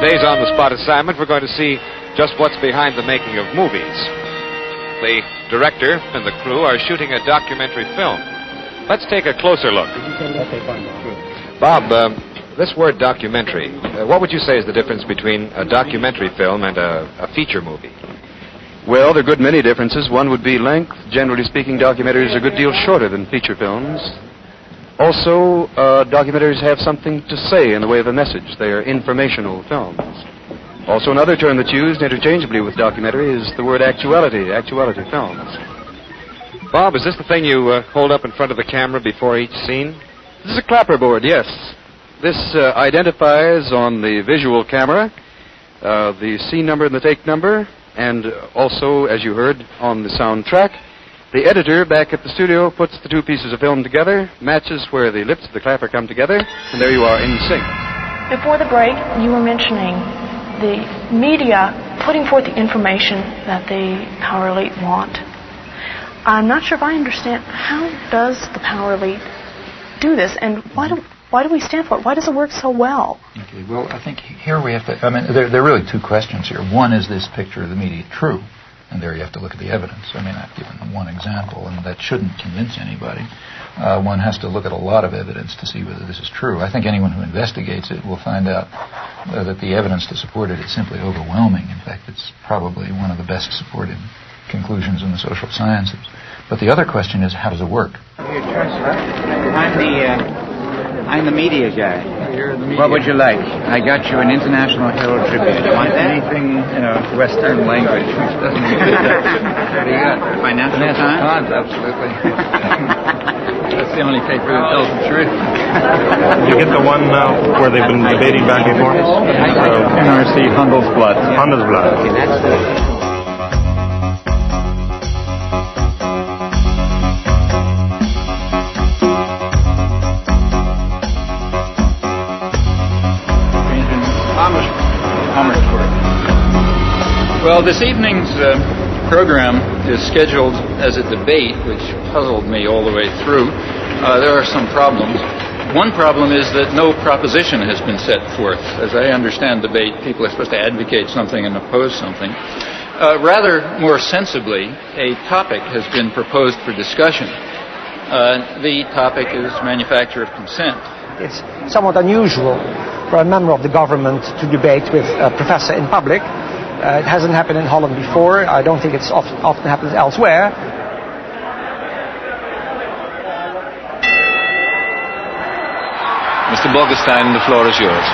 today's on-the-spot assignment, we're going to see just what's behind the making of movies. The director and the crew are shooting a documentary film. Let's take a closer look. Bob, this word documentary, what would you say is the difference between a documentary film and a feature movie? Well, there are a good many differences. One would be length. Generally speaking, documentaries are a good deal shorter than feature films. Also, documentaries have something to say in the way of a message. They are informational films. Also, another term that's used interchangeably with documentary is the word actuality films. Bob, is this the thing you hold up in front of the camera before each scene? This is a clapperboard, yes. This identifies on the visual camera the scene number and the take number, and also, as you heard, on the soundtrack. The editor back at the studio puts the two pieces of film together, matches where the lips of the clapper come together, and there you are in sync. Before the break, you were mentioning the media putting forth the information that the power elite want. I'm not sure if I understand, how does the power elite do this, and why do we stand for it? Why does it work so well? Okay, well, I think here we have to, there are really two questions here. One, is this picture of the media true? And there you have to look at the evidence. I mean, I've given one example, and that shouldn't convince anybody. One has to look at a lot of evidence to see whether this is true. I think anyone who investigates it will find out that the evidence to support it is simply overwhelming. In fact, it's probably one of the best supported conclusions in the social sciences. But the other question is, how does it work? I'm the media guy. What would you like? I got you an International Herald Tribune. Want anything, Western language, which doesn't exist. What do you got? Financial Times? Absolutely. That's the only paper that tells the truth. Did you get the one where they've been debating back and forth? NRC Handelsblatt. Handelsblatt. Okay, that's the... Well, this evening's program is scheduled as a debate, which puzzled me all the way through. There are some problems. One problem is that no proposition has been set forth. As I understand debate, people are supposed to advocate something and oppose something. Rather more sensibly, a topic has been proposed for discussion. The topic is manufacture of consent. It's somewhat unusual for a member of the government to debate with a professor in public. It hasn't happened in Holland before. I don't think it's often happens elsewhere. Mr. Borgestein, the floor is yours.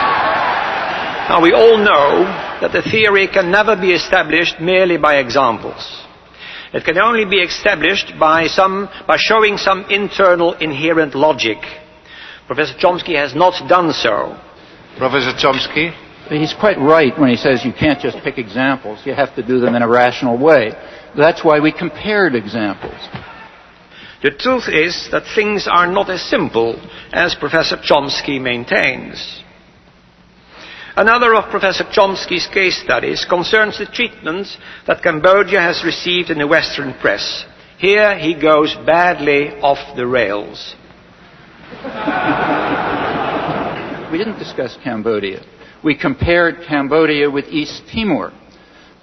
Now, we all know that the theory can never be established merely by examples. It can only be established by showing some internal inherent logic. Professor Chomsky has not done so. Professor Chomsky? He's quite right when he says you can't just pick examples. You have to do them in a rational way. That's why we compared examples. The truth is that things are not as simple as Professor Chomsky maintains. Another of Professor Chomsky's case studies concerns the treatment that Cambodia has received in the Western press. Here he goes badly off the rails. We didn't discuss Cambodia. We compared Cambodia with East Timor,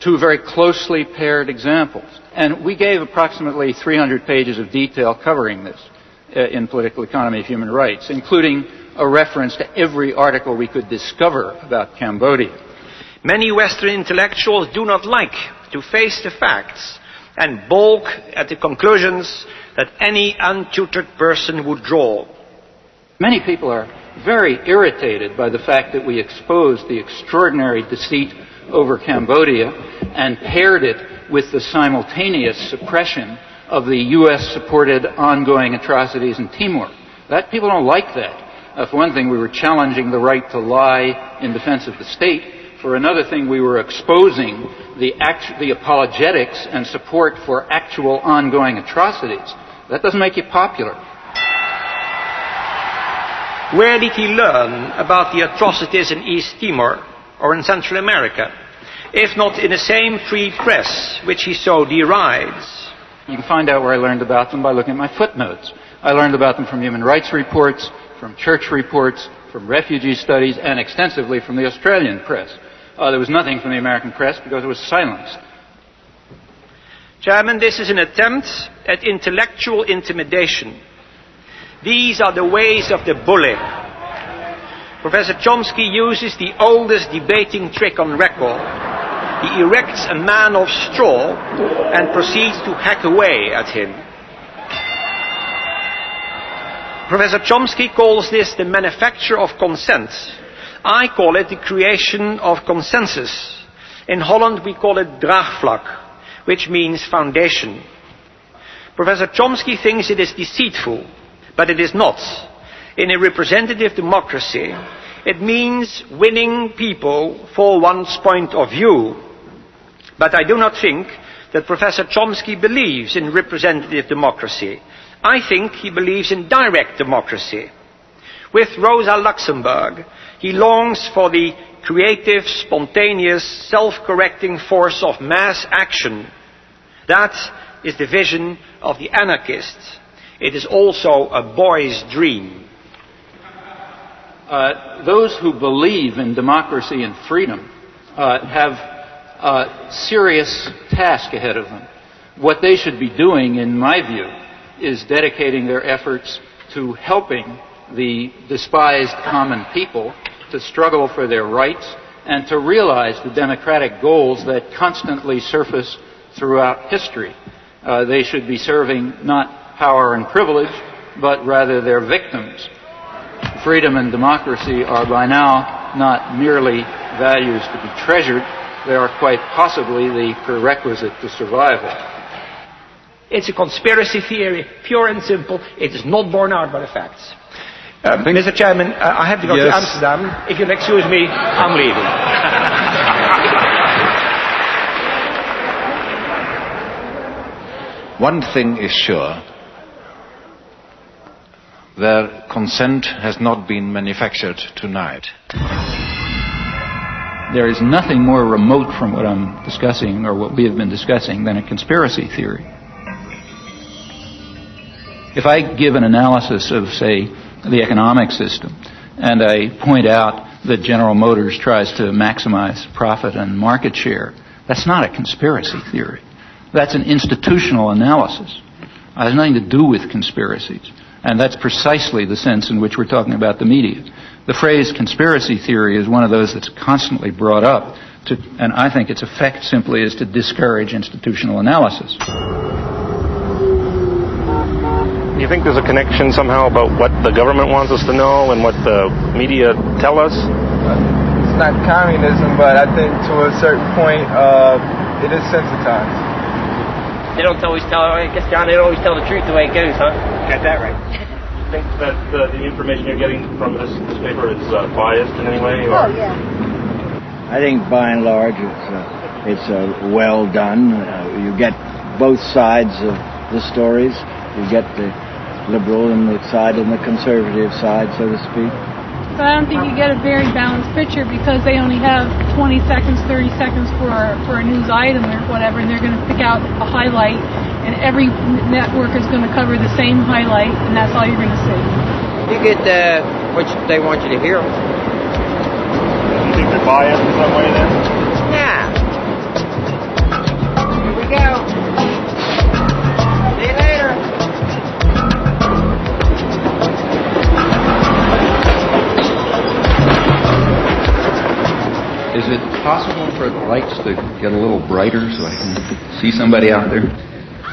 two very closely paired examples. And we gave approximately 300 pages of detail covering this in Political Economy of Human Rights, including a reference to every article we could discover about Cambodia. Many Western intellectuals do not like to face the facts and balk at the conclusions that any untutored person would draw. Many people are very irritated by the fact that we exposed the extraordinary deceit over Cambodia and paired it with the simultaneous suppression of the U.S.-supported ongoing atrocities in Timor. People don't like that. For one thing, we were challenging the right to lie in defense of the state. For another thing, we were exposing the apologetics and support for actual ongoing atrocities. That doesn't make you popular. Where did he learn about the atrocities in East Timor or in Central America, if not in the same free press which he so derides? You can find out where I learned about them by looking at my footnotes. I learned about them from human rights reports, from church reports, from refugee studies, and extensively from the Australian press. There was nothing from the American press because it was silenced. Chairman, this is an attempt at intellectual intimidation. These are the ways of the bully. Professor Chomsky uses the oldest debating trick on record. He erects a man of straw and proceeds to hack away at him. Professor Chomsky calls this the manufacture of consent. I call it the creation of consensus. In Holland we call it draagvlak, which means foundation. Professor Chomsky thinks it is deceitful, but it is not. In a representative democracy, it means winning people for one's point of view. But I do not think that Professor Chomsky believes in representative democracy. I think he believes in direct democracy. With Rosa Luxemburg, he longs for the creative, spontaneous, self-correcting force of mass action. That is the vision of the anarchist. It is also a boy's dream. Those who believe in democracy and freedom have a serious task ahead of them. What they should be doing, in my view, is dedicating their efforts to helping the despised common people to struggle for their rights and to realize the democratic goals that constantly surface throughout history. They should be serving not power and privilege, but rather their victims. Freedom and democracy are by now not merely values to be treasured, they are quite possibly the prerequisite to survival. It's a conspiracy theory, pure and simple. It is not borne out by the facts. Mr. Chairman, I have to go to Amsterdam. If you'll excuse me, I'm leaving. One thing is sure. Their consent has not been manufactured tonight. There is nothing more remote from what I'm discussing, or what we have been discussing, than a conspiracy theory. If I give an analysis of, say, the economic system, and I point out that General Motors tries to maximize profit and market share, that's not a conspiracy theory. That's an institutional analysis. It has nothing to do with conspiracies. And that's precisely the sense in which we're talking about the media. The phrase conspiracy theory is one of those that's constantly brought up, and I think its effect simply is to discourage institutional analysis. Do you think there's a connection somehow about what the government wants us to know and what the media tell us? It's not communism, but I think to a certain point, it is sensitized. They don't always tell, I guess, John, they don't always tell the truth the way it goes, huh? Got that right. Do you think that the information you're getting from this paper is biased in any way? Or? Oh, yeah. I think by and large it's well done. You get both sides of the stories. You get the liberal and the side and the conservative side, so to speak. But I don't think you get a very balanced picture because they only have 20 seconds, 30 seconds for a news item or whatever, and they're going to pick out a highlight, and every network is going to cover the same highlight, and that's all you're going to see. You get what they want you to hear. Do you think they're biased in some way then? Nah. Here we go. See you later. Is it possible for the lights to get a little brighter so I can see somebody out there?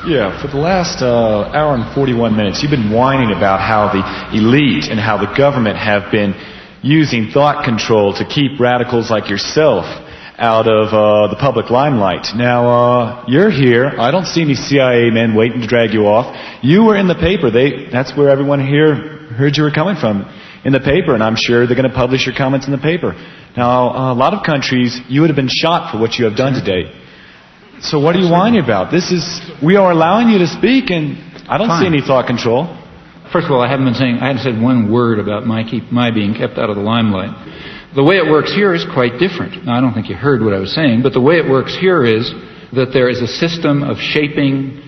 Yeah, for the last hour and 41 minutes, you've been whining about how the elite and how the government have been using thought control to keep radicals like yourself out of the public limelight. Now, you're here. I don't see any CIA men waiting to drag you off. You were in the paper. That's where everyone here heard you were coming from, in the paper, and I'm sure they're going to publish your comments in the paper. Now, a lot of countries, you would have been shot for what you have done today. So what are you whining about? We are allowing you to speak, and I don't see any thought control. First of all, I haven't said one word about my being kept out of the limelight. The way it works here is quite different. Now, I don't think you heard what I was saying, but the way it works here is that there is a system of shaping,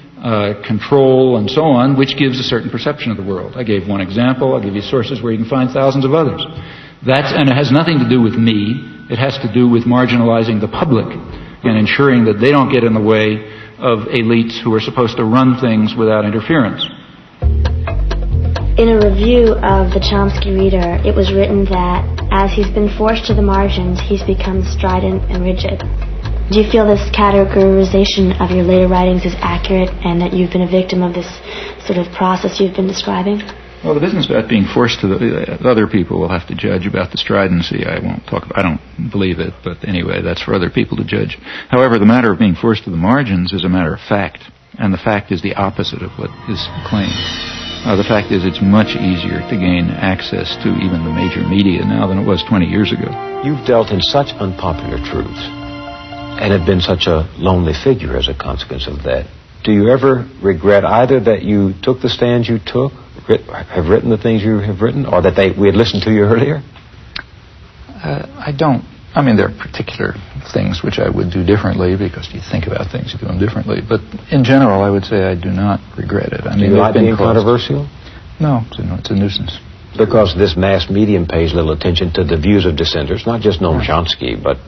control, and so on, which gives a certain perception of the world. I gave one example. I'll give you sources where you can find thousands of others. And it has nothing to do with me. It has to do with marginalizing the public and ensuring that they don't get in the way of elites who are supposed to run things without interference. In a review of the Chomsky Reader, it was written that as he's been forced to the margins, he's become strident and rigid. Do you feel this categorization of your later writings is accurate and that you've been a victim of this sort of process you've been describing? Well, the business about being forced to other people will have to judge about the stridency. I won't talk about, I don't believe it, but anyway, that's for other people to judge. However, the matter of being forced to the margins is a matter of fact, and the fact is the opposite of what is claimed. The fact is it's much easier to gain access to even the major media now than it was 20 years ago. You've dealt in such unpopular truths and have been such a lonely figure as a consequence of that. Do you ever regret either that you took the stands you took, have written the things you have written, or that we had listened to you earlier? I don't. I mean, there are particular things which I would do differently because you think about things, you do them differently. But in general, I would say I do not regret it. I mean, do you like being controversial? No, it's a nuisance. Because this mass medium pays little attention to the views of dissenters, not just Noam Chomsky, but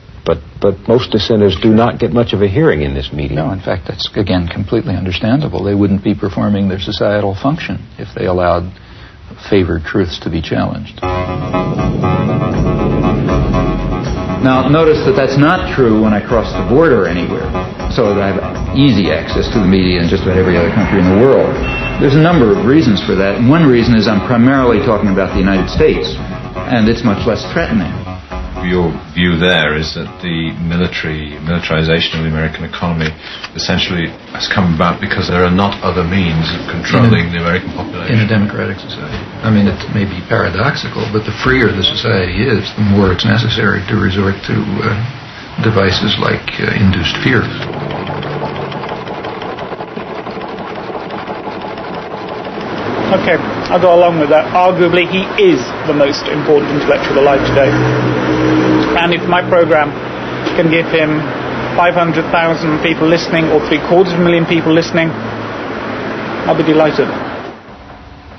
most dissenters do not get much of a hearing in this medium. No, in fact, that's, again, completely understandable. They wouldn't be performing their societal function if they allowed favored truths to be challenged. Now, notice that that's not true when I cross the border anywhere, so that I have easy access to the media in just about every other country in the world. There's a number of reasons for that, and one reason is I'm primarily talking about the United States, and it's much less threatening. Your view there is that the militarization of the American economy essentially has come about because there are not other means of controlling the American population. In a democratic society. I mean, it may be paradoxical, but the freer the society is, the more it's necessary to resort to devices like induced fear. Okay, I'll go along with that. Arguably, he is the most important intellectual alive today. And if my program can give him 500,000 people listening or 750,000 people listening, I'll be delighted.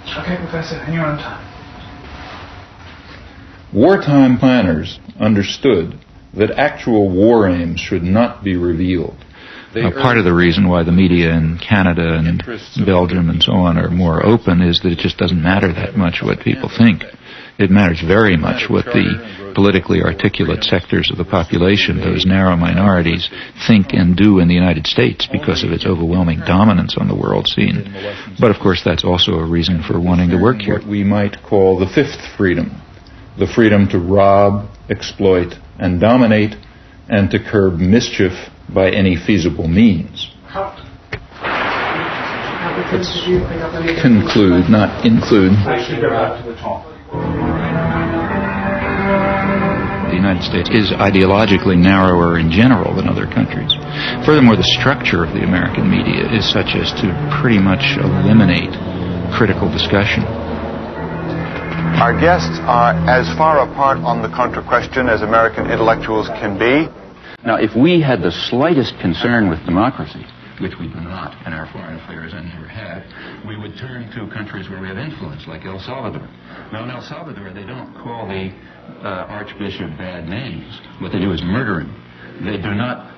Okay, Professor, and you're on time. Wartime planners understood that actual war aims should not be revealed. Part of the reason why the media in Canada and Belgium and so on are more open is that it just doesn't matter that much what people think. It matters very much what the politically articulate sectors of the population, those narrow minorities, think and do in the United States because of its overwhelming dominance on the world scene. But of course that's also a reason for wanting to work here. What we might call the fifth freedom, the freedom to rob, exploit, and dominate, and to curb mischief by any feasible means. Conclude, not include. The United States is ideologically narrower in general than other countries. Furthermore, the structure of the American media is such as to pretty much eliminate critical discussion. Our guests are as far apart on the contra question as American intellectuals can be. Now, if we had the slightest concern with democracy, which we do not in our foreign affairs and never have, we would turn to countries where we have influence, like El Salvador. Now, in El Salvador, they don't call the archbishop bad names. What they do is murder him. They do not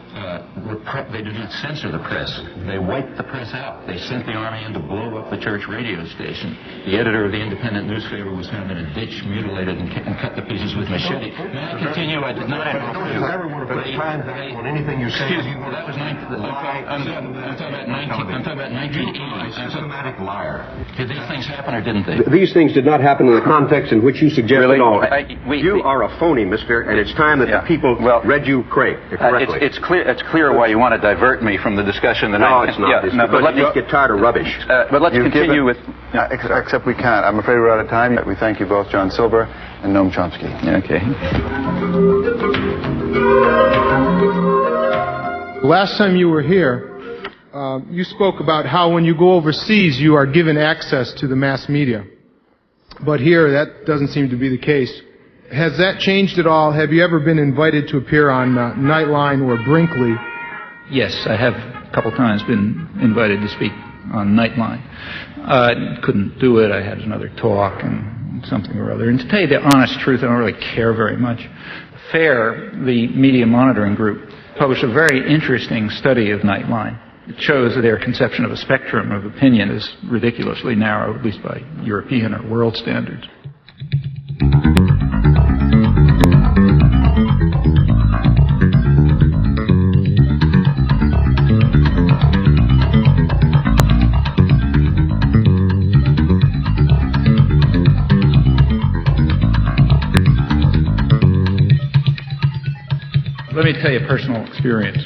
censor the press. They wipe the press out. They sent the army in to blow up the church radio station. The editor of the independent newspaper was found in a ditch, mutilated, and cut to pieces with machete. May I continue? I did not interrupt you. I never want to put time back on anything you say. Excuse me, well, that was I'm talking about 1980. You're a systematic liar. Did these things happen or didn't they? These things did not happen in the context in which you suggest really? at all. You are a phony, mister, and it's time that the people read you correctly. It's clear why you want to divert me from the discussion that it's not. It's because you just get tired of rubbish. But let's continue with... Except we can't. I'm afraid we're out of time. We thank you both, John Silber and Noam Chomsky. Okay. Last time you were here, you spoke about how when you go overseas, you are given access to the mass media. But here, that doesn't seem to be the case. Has that changed at all? Have you ever been invited to appear on Nightline or Brinkley? Yes, I have a couple times been invited to speak on Nightline. Couldn't do it. I had another talk and something or other. And to tell you the honest truth, I don't really care very much. The FAIR, the media monitoring group, published a very interesting study of Nightline. It shows that their conception of a spectrum of opinion is ridiculously narrow, at least by European or world standards. Let me tell you a personal experience.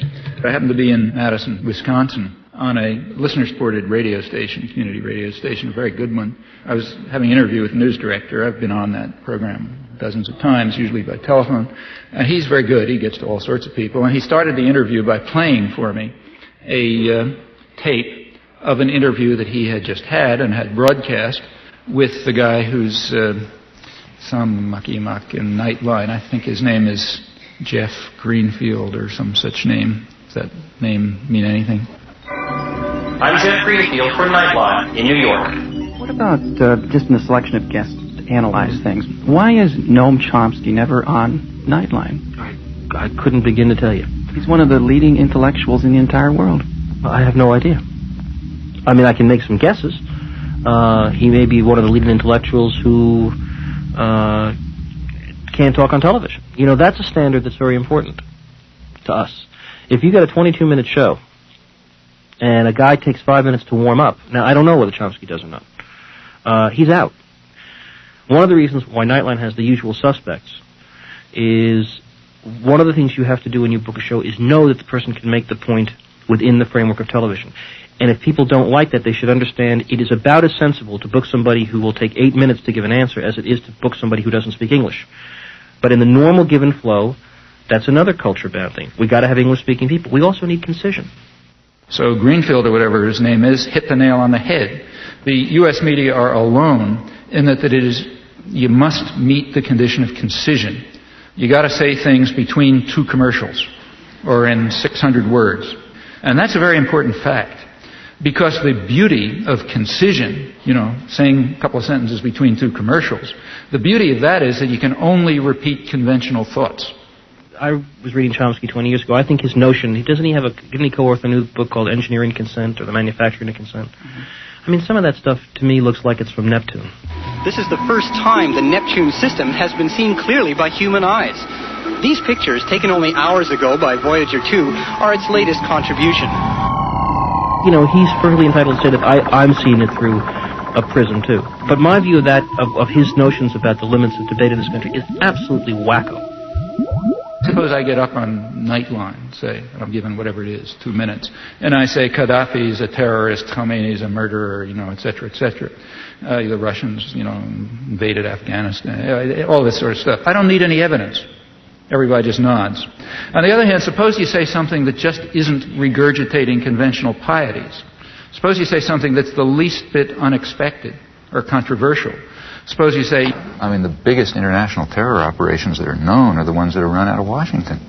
I happened to be in Madison, Wisconsin, on a listener-supported radio station, community radio station, a very good one. I was having an interview with the news director. I've been on that program dozens of times, usually by telephone. And he's very good. He gets to all sorts of people. And he started the interview by playing for me a tape of an interview that he had just had and had broadcast with the guy who's some mucky-muck in Nightline. I think his name is Jeff Greenfield or some such name. Does that name mean anything? I'm Jeff Greenfield for Nightline in New York. What about just in the selection of guests to analyze things? Why is Noam Chomsky never on Nightline? I couldn't begin to tell you. He's one of the leading intellectuals in the entire world. I have no idea. I mean, I can make some guesses. He may be one of the leading intellectuals who can't talk on television. You know, that's a standard that's very important to us. If you got a 22-minute show and a guy takes 5 minutes to warm up, now I don't know whether Chomsky does or not, he's out. One of the reasons why Nightline has the usual suspects is one of the things you have to do when you book a show is know that the person can make the point within the framework of television. And if people don't like that, they should understand it is about as sensible to book somebody who will take 8 minutes to give an answer as it is to book somebody who doesn't speak English. But in the normal given flow, that's another culture-bound thing. We got to have English-speaking people. We also need concision. So Greenfield, or whatever his name is, hit the nail on the head. The U.S. media are alone in that it is, you must meet the condition of concision. You got to say things between two commercials or in 600 words. And that's a very important fact. Because the beauty of concision, you know, saying a couple of sentences between two commercials, the beauty of that is that you can only repeat conventional thoughts. I was reading Chomsky 20 years ago. I think his notion, didn't he co-author a new book called Engineering Consent or The Manufacturing of Consent? I mean, some of that stuff to me looks like it's from Neptune. This is the first time the Neptune system has been seen clearly by human eyes. These pictures, taken only hours ago by Voyager 2, are its latest contribution. You know, he's perfectly entitled to say that I'm seeing it through a prism, too. But my view of that, of his notions about the limits of debate in this country, is absolutely wacko. Suppose I get up on Nightline, say, and I'm given whatever it is, 2 minutes, and I say Gaddafi is a terrorist, Khomeini is a murderer, you know, et cetera, et cetera. The Russians, you know, invaded Afghanistan, all this sort of stuff. I don't need any evidence. Everybody just nods. On the other hand, suppose you say something that just isn't regurgitating conventional pieties. Suppose you say something that's the least bit unexpected or controversial. Suppose you say... I mean, the biggest international terror operations that are known are the ones that are run out of Washington.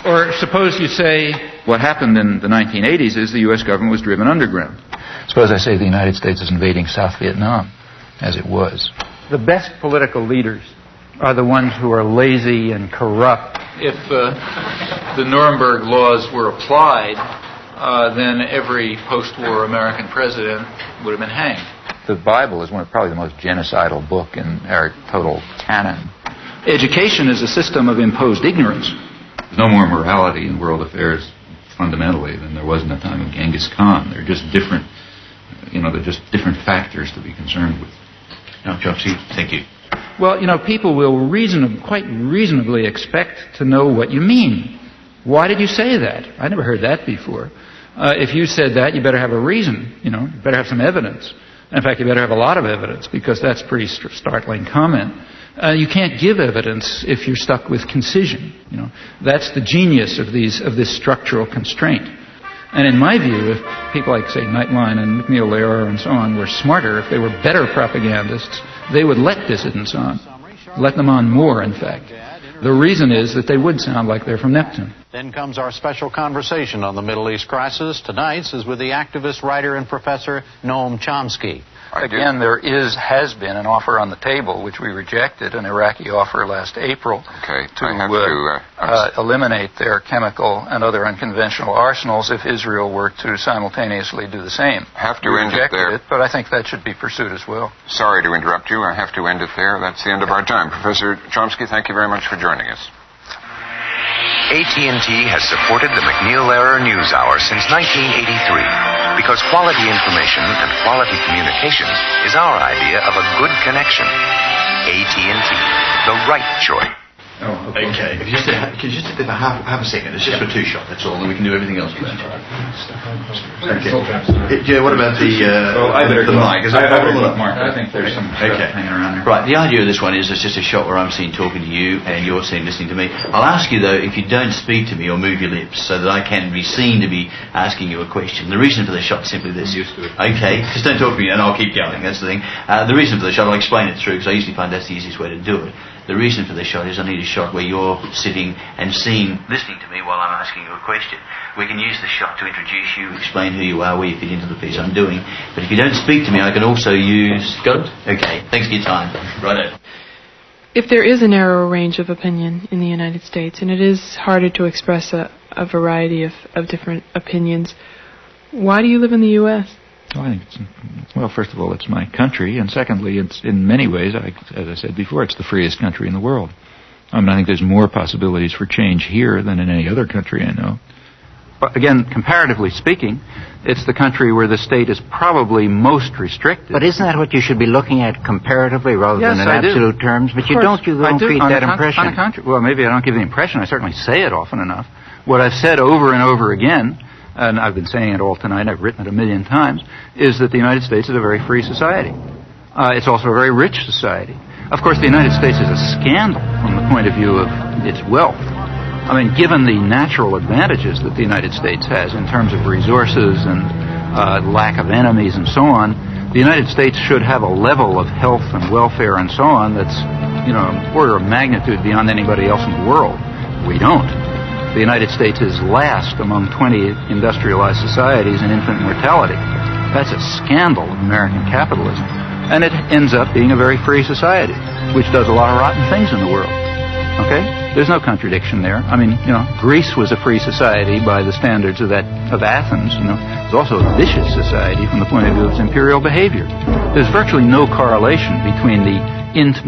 Or suppose you say what happened in the 1980s is the U.S. government was driven underground. Suppose I say the United States is invading South Vietnam, as it was. The best political leaders are the ones who are lazy and corrupt. If the Nuremberg laws were applied, then every post-war American president would have been hanged. The Bible is probably the most genocidal book in our total canon. Education is a system of imposed ignorance. There's no more morality in world affairs fundamentally than there was in the time of Genghis Khan. They're just different, they're just different factors to be concerned with. Now, Chomsky, thank you. Well, people will quite reasonably expect to know what you mean. Why did you say that? I never heard that before. If you said that, you better have a reason, you better have some evidence. In fact, you better have a lot of evidence, because that's a pretty startling comment. You can't give evidence if you're stuck with concision. That's the genius of this structural constraint. And in my view, if people like, say, Nightline and McNeil Lehrer and so on were smarter, if they were better propagandists, they would let dissidents on. Let them on more, in fact. The reason is that they would sound like they're from Neptune. Then comes our special conversation on the Middle East crisis. Tonight's is with the activist, writer, and professor Noam Chomsky. Again, there has been an offer on the table, which we rejected, an Iraqi offer last April, to eliminate their chemical and other unconventional arsenals if Israel were to simultaneously do the same. Have to end it there. But I think that should be pursued as well. Sorry to interrupt you. I have to end it there. That's the end of our time. Professor Chomsky, thank you very much for joining us. AT&T has supported the McNeil-Lehrer NewsHour since 1983 because quality information and quality communications is our idea of a good connection. AT&T, the right choice. Oh, okay. If you just take about half a second, it's just for two shot, that's all, and we can do everything else with that. Okay. Yeah, what about the mic? I think there's some stuff hanging around there. Right, the idea of this one is it's just a shot where I'm seen talking to you and you're seen listening to me. I'll ask you, though, if you don't speak to me or move your lips so that I can be seen to be asking you a question. The reason for the shot is simply this. I'm used to it. Okay, just don't talk to me and I'll keep going, that's the thing. The reason for the shot, I'll explain it through because I usually find that's the easiest way to do it. The reason for the shot is I need a shot where you're sitting and listening to me while I'm asking you a question. We can use the shot to introduce you, explain who you are, where you fit into the piece I'm doing. But if you don't speak to me, I can also use... Got it? Okay, thanks for your time. Righto. If there is a narrower range of opinion in the United States, and it is harder to express a variety of different opinions, why do you live in the U.S.? Well, I think first of all, it's my country, and secondly, it's in many ways, as I said before, it's the freest country in the world. I think there's more possibilities for change here than in any other country I know. But again, comparatively speaking, it's the country where the state is probably most restricted. But isn't that what you should be looking at comparatively rather than in absolute terms? But you don't create that impression. Well, maybe I don't give the impression. I certainly say it often enough. What I've said over and over again, and I've been saying it all tonight, I've written it 1,000,000 times, is that the United States is a very free society. It's also a very rich society. Of course, the United States is a scandal from the point of view of its wealth. Given the natural advantages that the United States has in terms of resources and lack of enemies and so on, the United States should have a level of health and welfare and so on that's, an order of magnitude beyond anybody else in the world. We don't. The United States is last among 20 industrialized societies in infant mortality. That's a scandal of American capitalism. And it ends up being a very free society, which does a lot of rotten things in the world. Okay? There's no contradiction there. Greece was a free society by the standards of Athens. It's also a vicious society from the point of view of its imperial behavior. There's virtually no correlation between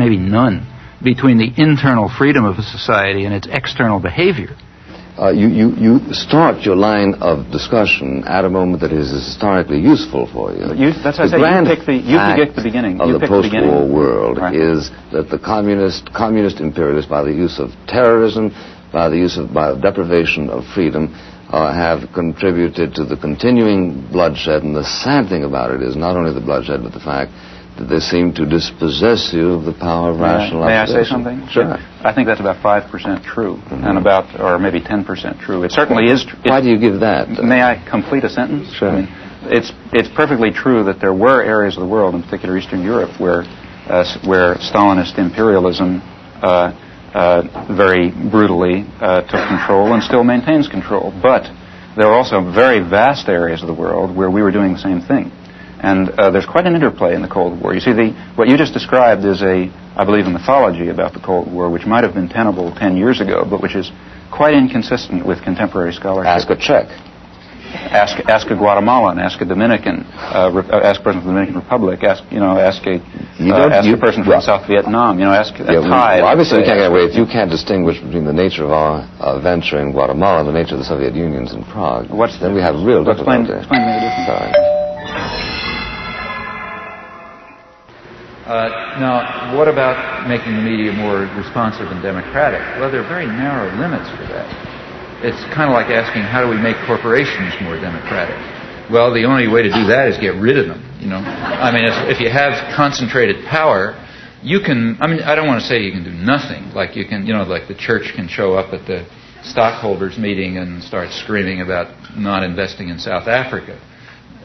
maybe none, between the internal freedom of a society and its external behavior. You start your line of discussion at a moment that is historically useful for you. That's why I say you pick the beginning. Of the post-war world is that the communist imperialists, by the use of terrorism, by deprivation of freedom, have contributed to the continuing bloodshed. And the sad thing about it is not only the bloodshed, but the fact that they seem to dispossess you of the power of rational opposition. May I say something? Sure. I think that's about 5% true, and or maybe 10% true. It certainly is true. Why do you give that? May I complete a sentence? Sure. It's perfectly true that there were areas of the world, in particular Eastern Europe, where Stalinist imperialism very brutally took control and still maintains control. But there are also very vast areas of the world where we were doing the same thing. And there's quite an interplay in the Cold War. You see, what you just described is I believe, a mythology about the Cold War, which might have been tenable 10 years ago, but which is quite inconsistent with contemporary scholarship. Ask a Czech. Ask a Guatemalan. Ask a Dominican. Ask a person from the Dominican Republic. Ask a person from South Vietnam. Ask a Thai. Well, obviously, we can't get away with you can't distinguish between the nature of our venture in Guatemala and the nature of the Soviet Union's in Prague. Then we have real difficulty. Explain to me the difference. Now, what about making the media more responsive and democratic? Well, there are very narrow limits for that. It's kind of like asking, how do we make corporations more democratic? Well, the only way to do that is get rid of them, if you have concentrated power, you can, I don't want to say you can do nothing. Like you can, like the church can show up at the stockholders meeting and start screaming about not investing in South Africa.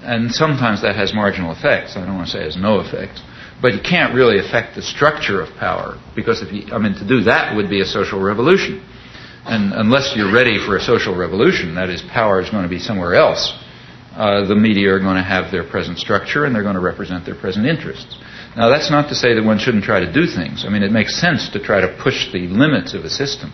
And sometimes that has marginal effects. I don't want to say it has no effects. But you can't really affect the structure of power, because to do that would be a social revolution. And unless you're ready for a social revolution, that is, power is going to be somewhere else, the media are going to have their present structure and they're going to represent their present interests. Now, that's not to say that one shouldn't try to do things. I mean, it makes sense to try to push the limits of a system.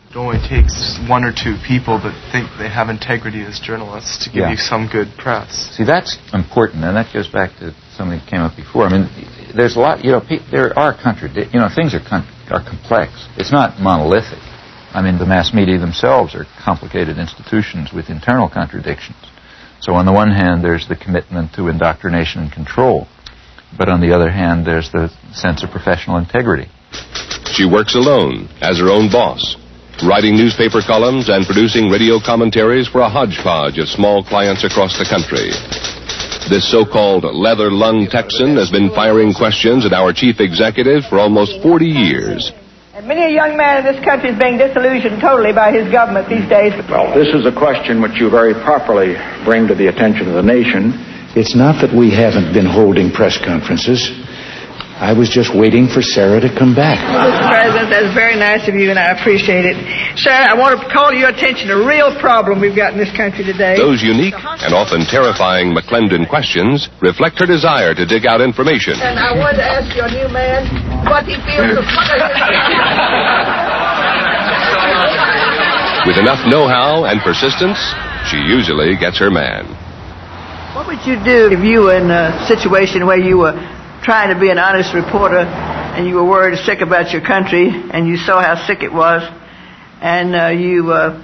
It only takes one or two people that think they have integrity as journalists to give you some good press. See, that's important, and that goes back to something that came up before. I mean, there's a lot, there are things are complex. It's not monolithic. I mean, the mass media themselves are complicated institutions with internal contradictions. So on the one hand, there's the commitment to indoctrination and control. But on the other hand, there's the sense of professional integrity. She works alone, as her own boss, writing newspaper columns and producing radio commentaries for a hodgepodge of small clients across the country. This so-called leather-lung Texan has been firing questions at our chief executive for almost 40 years. And many a young man in this country is being disillusioned totally by his government these days. Well, this is a question which you very properly bring to the attention of the nation. It's not that we haven't been holding press conferences. I was just waiting for Sarah to come back. Well, Mr. President, that's very nice of you, and I appreciate it. Sir, I want to call your attention to a real problem we've got in this country today. Those unique and often terrifying McClendon questions reflect her desire to dig out information. And I wanted to ask your new man what he feels. With enough know-how and persistence, she usually gets her man. What would you do if you were in a situation where you were trying to be an honest reporter and you were worried sick about your country and you saw how sick it was and you were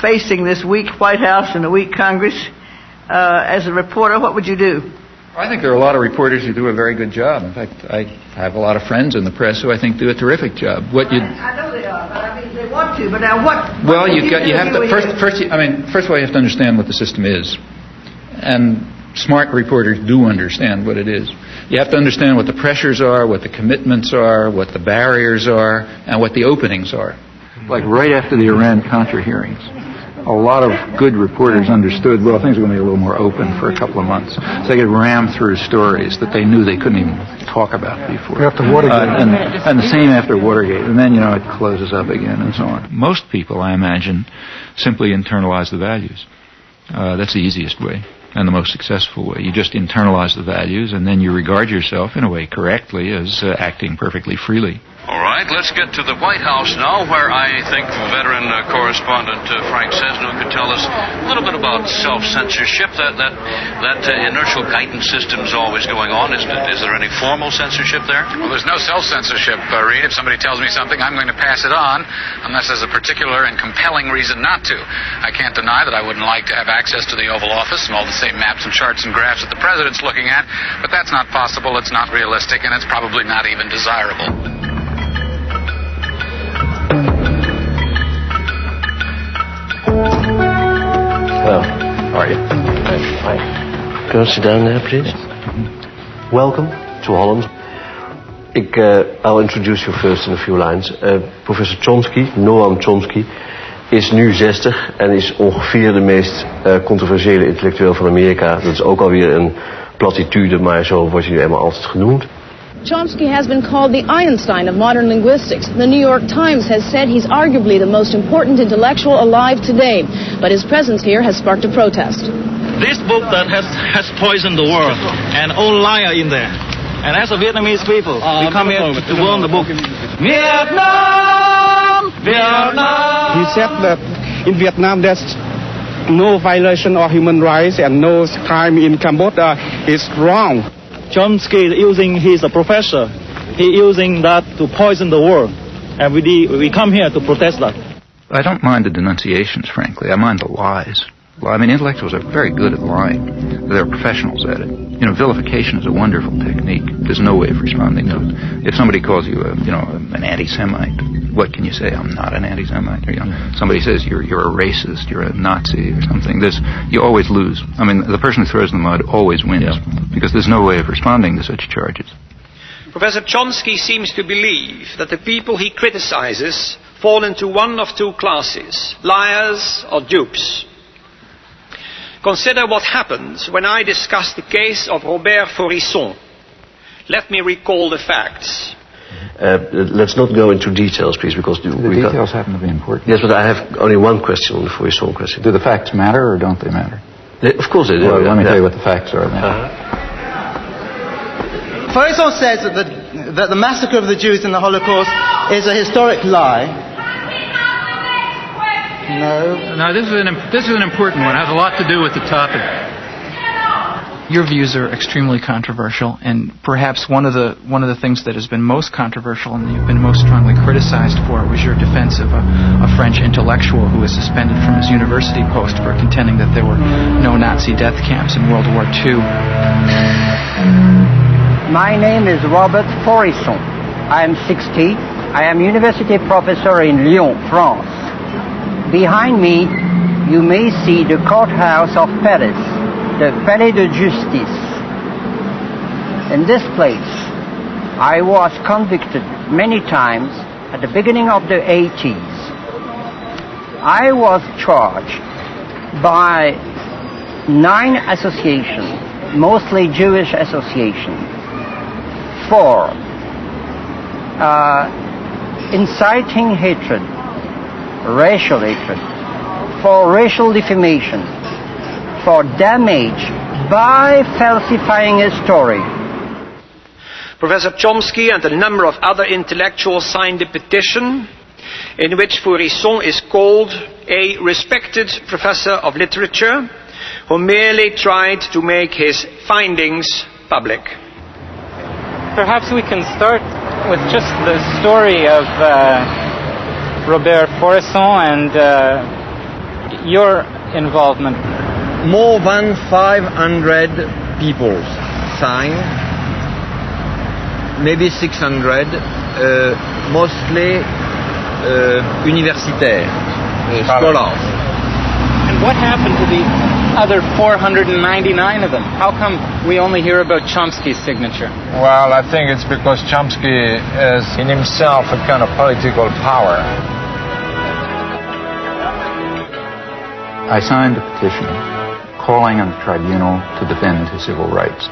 facing this weak White House and a weak Congress as a reporter? What would you do? I think there are a lot of reporters who do a very good job. In fact, I have a lot of friends in the press who I think do a terrific job. I know they are, but I mean they want to. But now what? Well, you have to first of all you have to understand what the system is, and smart reporters do understand what it is. You have to understand what the pressures are, what the commitments are, what the barriers are, and what the openings are. Like right after the Iran-Contra hearings, a lot of good reporters understood, well, things are going to be a little more open for a couple of months. So they could ram through stories that they knew they couldn't even talk about before. After Watergate. And the same after Watergate. And then, it closes up again and so on. Most people, I imagine, simply internalize the values. That's the easiest way and the most successful way. You just internalize the values, and then you regard yourself, in a way, correctly as acting perfectly freely. All right, let's get to the White House now, where I think veteran correspondent Frank Sesno could tell us a little bit about self-censorship. That inertial guidance system is always going on, isn't it? Is there any formal censorship there? Well, there's no self-censorship, Reed. If somebody tells me something, I'm going to pass it on, unless there's a particular and compelling reason not to. I can't deny that I wouldn't like to have access to the Oval Office and all the same maps and charts and graphs that the president's looking at, but that's not possible, it's not realistic, and it's probably not even desirable. Hello. How are you? Hi. Can you sit down there, please? Welcome to Holland. I'll introduce you first in a few lines. Professor Chomsky, Noam Chomsky, is nu 60 en is ongeveer de meest controversiële intellectueel van Amerika. Dat is ook alweer een platitude, maar zo wordt hij nu eenmaal altijd genoemd. Chomsky has been called the Einstein of modern linguistics. The New York Times has said he's arguably the most important intellectual alive today, but his presence here has sparked a protest. This book that has poisoned the world, and all liar in there. And as a Vietnamese people, we come here to learn the book. Vietnam! Vietnam! He said that in Vietnam there's no violation of human rights and no crime in Cambodia. Is wrong. Chomsky is using, he's a professor, he's using that to poison the world. And we come here to protest that. I don't mind the denunciations, frankly. I mind the lies. Well, I mean, intellectuals are very good at lying. They're professionals at it. Vilification is a wonderful technique. There's no way of responding to it. If somebody calls you, an anti-Semite, what can you say? I'm not an anti-Semite. Or, somebody says you're a racist, you're a Nazi or something. You always lose. I mean, the person who throws in the mud always wins, because there's no way of responding to such charges. Professor Chomsky seems to believe that the people he criticizes fall into one of two classes, liars or dupes. Consider what happened when I discussed the case of Robert Faurisson. Let me recall the facts. Let's not go into details, please, because the details happen to be important. Yes, but I have only one question on the Faurisson question. Do the facts matter or don't they matter? Of course they do. Well, let me tell you what the facts are then. Faurisson says that the massacre of the Jews in the Holocaust is a historic lie. No, this is an important one. It has a lot to do with the topic. Your views are extremely controversial, and perhaps one of the things that has been most controversial and you've been most strongly criticized for was your defense of a French intellectual who was suspended from his university post for contending that there were no Nazi death camps in World War II. My name is Robert Faurisson. I am 60. I am university professor in Lyon, France. Behind me, you may see the courthouse of Paris, the Palais de Justice. In this place, I was convicted many times at the beginning of the 80s. I was charged by 9 associations, mostly Jewish associations, for inciting hatred, racial hatred, for racial defamation, for damage by falsifying a story. Professor Chomsky and a number of other intellectuals signed a petition in which Faurisson is called a respected professor of literature who merely tried to make his findings public. Perhaps we can start with just the story of Robert Faurisson and your involvement. More than 500 people signed, maybe 600, mostly universitaires, scholars. And what happened to the other 499 of them? How come we only hear about Chomsky's signature? Well, I think it's because Chomsky is in himself a kind of political power. I signed a petition calling on the tribunal to defend his civil rights.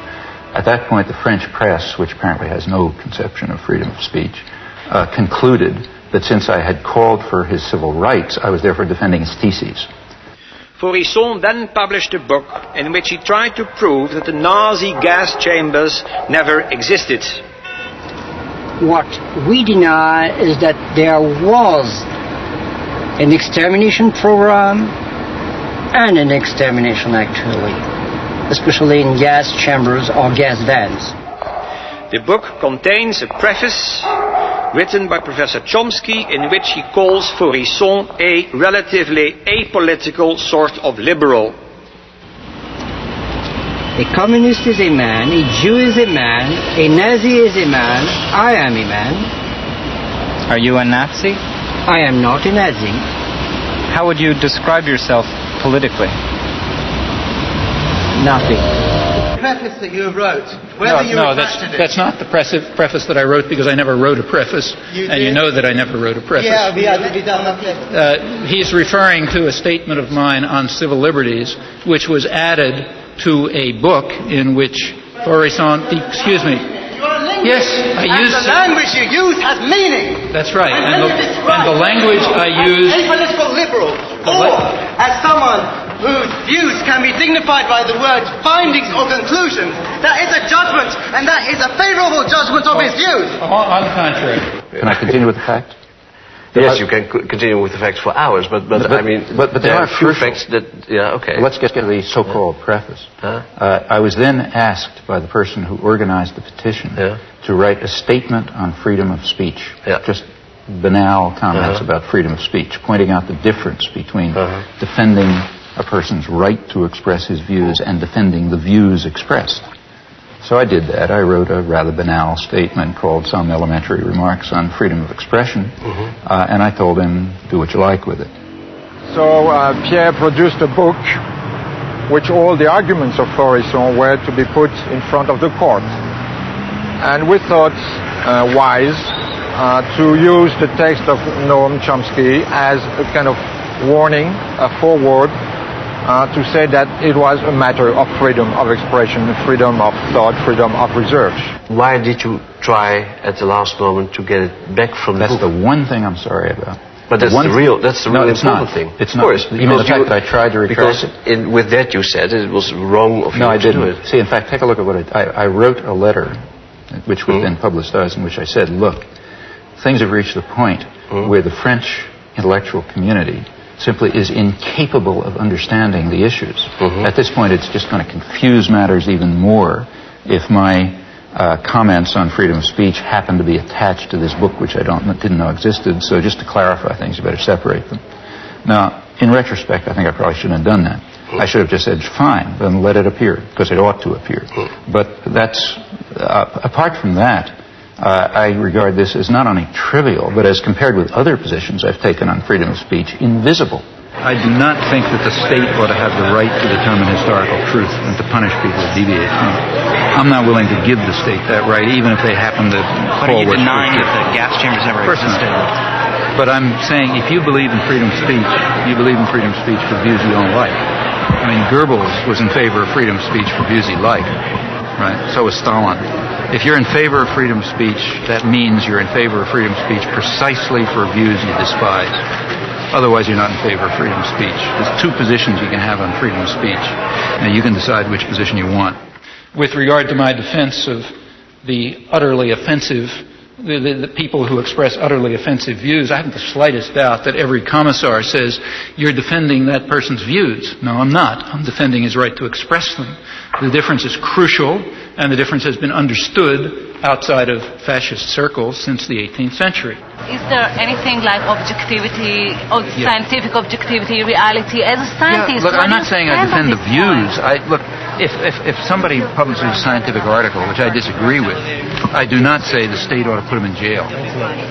At that point, the French press, which apparently has no conception of freedom of speech, concluded that since I had called for his civil rights, I was therefore defending his theses. Faurisson then published a book in which he tried to prove that the Nazi gas chambers never existed. What we deny is that there was an extermination program and an extermination actually, especially in gas chambers or gas vans. The book contains a preface written by Professor Chomsky in which he calls Faurisson a relatively apolitical sort of liberal. A communist is a man, a Jew is a man, a Nazi is a man, I am a man. Are you a Nazi? I am not a Nazi. How would you describe yourself politically? Nothing. The preface that you wrote, that's not the preface that I wrote, because I never wrote a preface, and you know that I never wrote a preface. He's referring to a statement of mine on civil liberties, which was added to a book in which Faurisson, excuse me. Yes, I use. And the language you use has meaning. That's right, and the language I use. Apolitical liberal, or as someone whose views can be dignified by the words findings or conclusions. That is a judgment, and that is a favourable judgment of his views. On the contrary. Can I continue with the facts? Yes, you can continue with the facts for hours, but I mean, there are few facts that, okay. Let's get to the so-called preface. I was then asked by the person who organized the petition to write a statement on freedom of speech. Just banal comments about freedom of speech, pointing out the difference between defending a person's right to express his views and defending the views expressed. So I did that. I wrote a rather banal statement called Some Elementary Remarks on Freedom of Expression, and I told him, do what you like with it. So Pierre produced a book which all the arguments of Faurisson were to be put in front of the court. And we thought wise to use the text of Noam Chomsky as a kind of warning, a foreword, to say that it was a matter of freedom of expression, freedom of thought, freedom of research. Why did you try at the last moment to get it back from the book? That's the one thing I'm sorry about. But that's the real important thing. It's not. Of course. You mean the fact that I tried to retrace it? Because with that you said it was wrong of you I to didn't. do it. See, in fact, take a look at what I wrote a letter, which was then publicized, in which I said, look, things have reached the point where the French intellectual community simply is incapable of understanding the issues. At this point, it's just going to confuse matters even more if my comments on freedom of speech happen to be attached to this book, which I didn't know existed. So just to clarify things, you better separate them. Now, in retrospect, I think I probably shouldn't have done that. I should have just said, fine, then let it appear, because it ought to appear. But that's, apart from that, I regard this as not only trivial, but as compared with other positions I've taken on freedom of speech, invisible. I do not think that the state ought to have the right to determine historical truth and to punish people who deviate from it. I'm not willing to give the state that right, even if they happen to But are you denying that the gas chambers ever existed? But I'm saying if you believe in freedom of speech, you believe in freedom of speech for views you don't like. I mean, Goebbels was in favor of freedom of speech for views he liked, right? So was Stalin. If you're in favor of freedom of speech, that means you're in favor of freedom of speech precisely for views you despise. Otherwise, you're not in favor of freedom of speech. There's two positions you can have on freedom of speech. Now, you can decide which position you want. With regard to my defense of the utterly offensive, the people who express utterly offensive views, I haven't the slightest doubt that every commissar says, you're defending that person's views. No, I'm not. I'm defending his right to express them. The difference is crucial, and the difference has been understood outside of fascist circles since the 18th century. Is there anything like objectivity, or scientific objectivity, reality? As a scientist, look, I'm not saying I defend the views. Look, if somebody publishes a scientific article, which I disagree with, I do not say the state ought to put him in jail.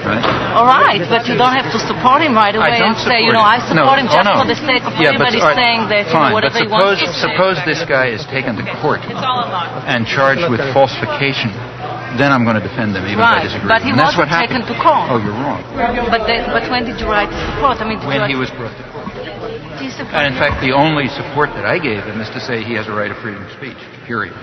Right? All right, but you don't have to support him right away and say, I support him just for the sake of everybody saying that, whatever he wants to say. Suppose this guy is taken to court and charged with falsification. Then I'm going to defend them, even if I disagree. But he wasn't taken to court. Oh, you're wrong. But when did you write the support? When he was brought to court. And in fact, the only support that I gave him is to say he has a right of freedom of speech, period.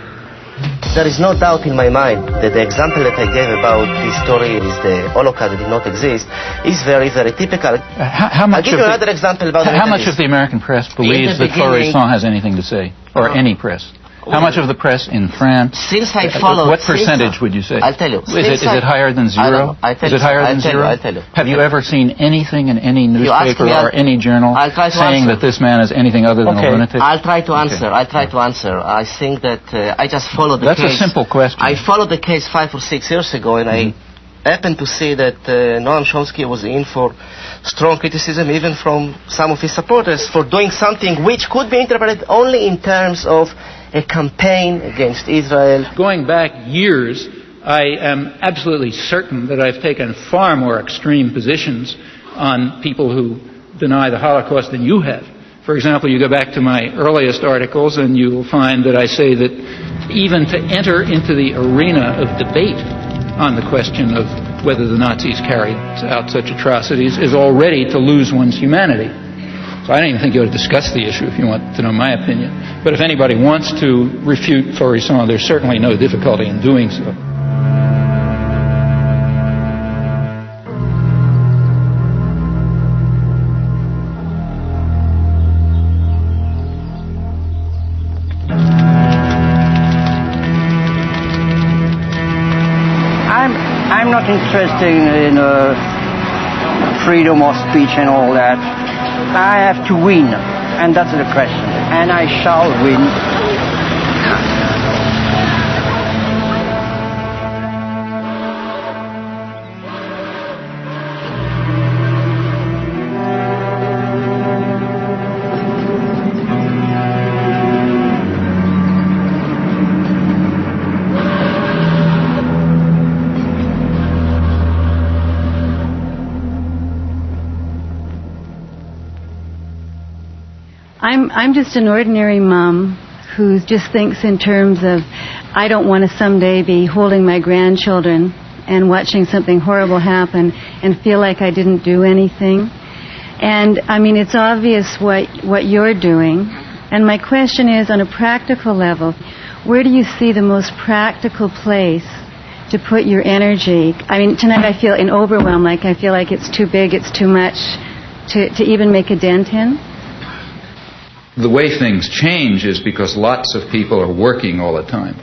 There is no doubt in my mind that the example that I gave about this story is the Holocaust that did not exist is very, very typical. I'll give you another example about how much of the American press believes that Fabrication has anything to say, or any press? How much of the press in France? Since I follow, what percentage would you say? I'll tell you. Is it higher than zero? Is it higher than zero? I'll tell you. Have you ever seen anything in any newspaper or any journal saying that this man is anything other than a lunatic? I'll try to answer. I think that I just followed the case. That's a simple question. I followed the case 5 or 6 years ago, and I happened to see that Noam Chomsky was in for strong criticism even from some of his supporters for doing something which could be interpreted only in terms of a campaign against Israel. Going back years, I am absolutely certain that I've taken far more extreme positions on people who deny the Holocaust than you have. For example, you go back to my earliest articles and you will find that I say that even to enter into the arena of debate on the question of whether the Nazis carried out such atrocities is already to lose one's humanity. So I don't even think you ought to discuss the issue if you want to know my opinion. But if anybody wants to refute Fabrication, there's certainly no difficulty in doing so. I'm not interested in freedom of speech and all that. I have to win, and that's the question. And I shall win. I'm just an ordinary mom who just thinks in terms of, I don't want to someday be holding my grandchildren and watching something horrible happen and feel like I didn't do anything. And I mean, it's obvious what you're doing, And my question is, on a practical level, where do you see the most practical place to put your energy? I mean, tonight I feel in overwhelm, like I feel like it's too big, it's too much to even make a dent in. The way things change is because lots of people are working all the time.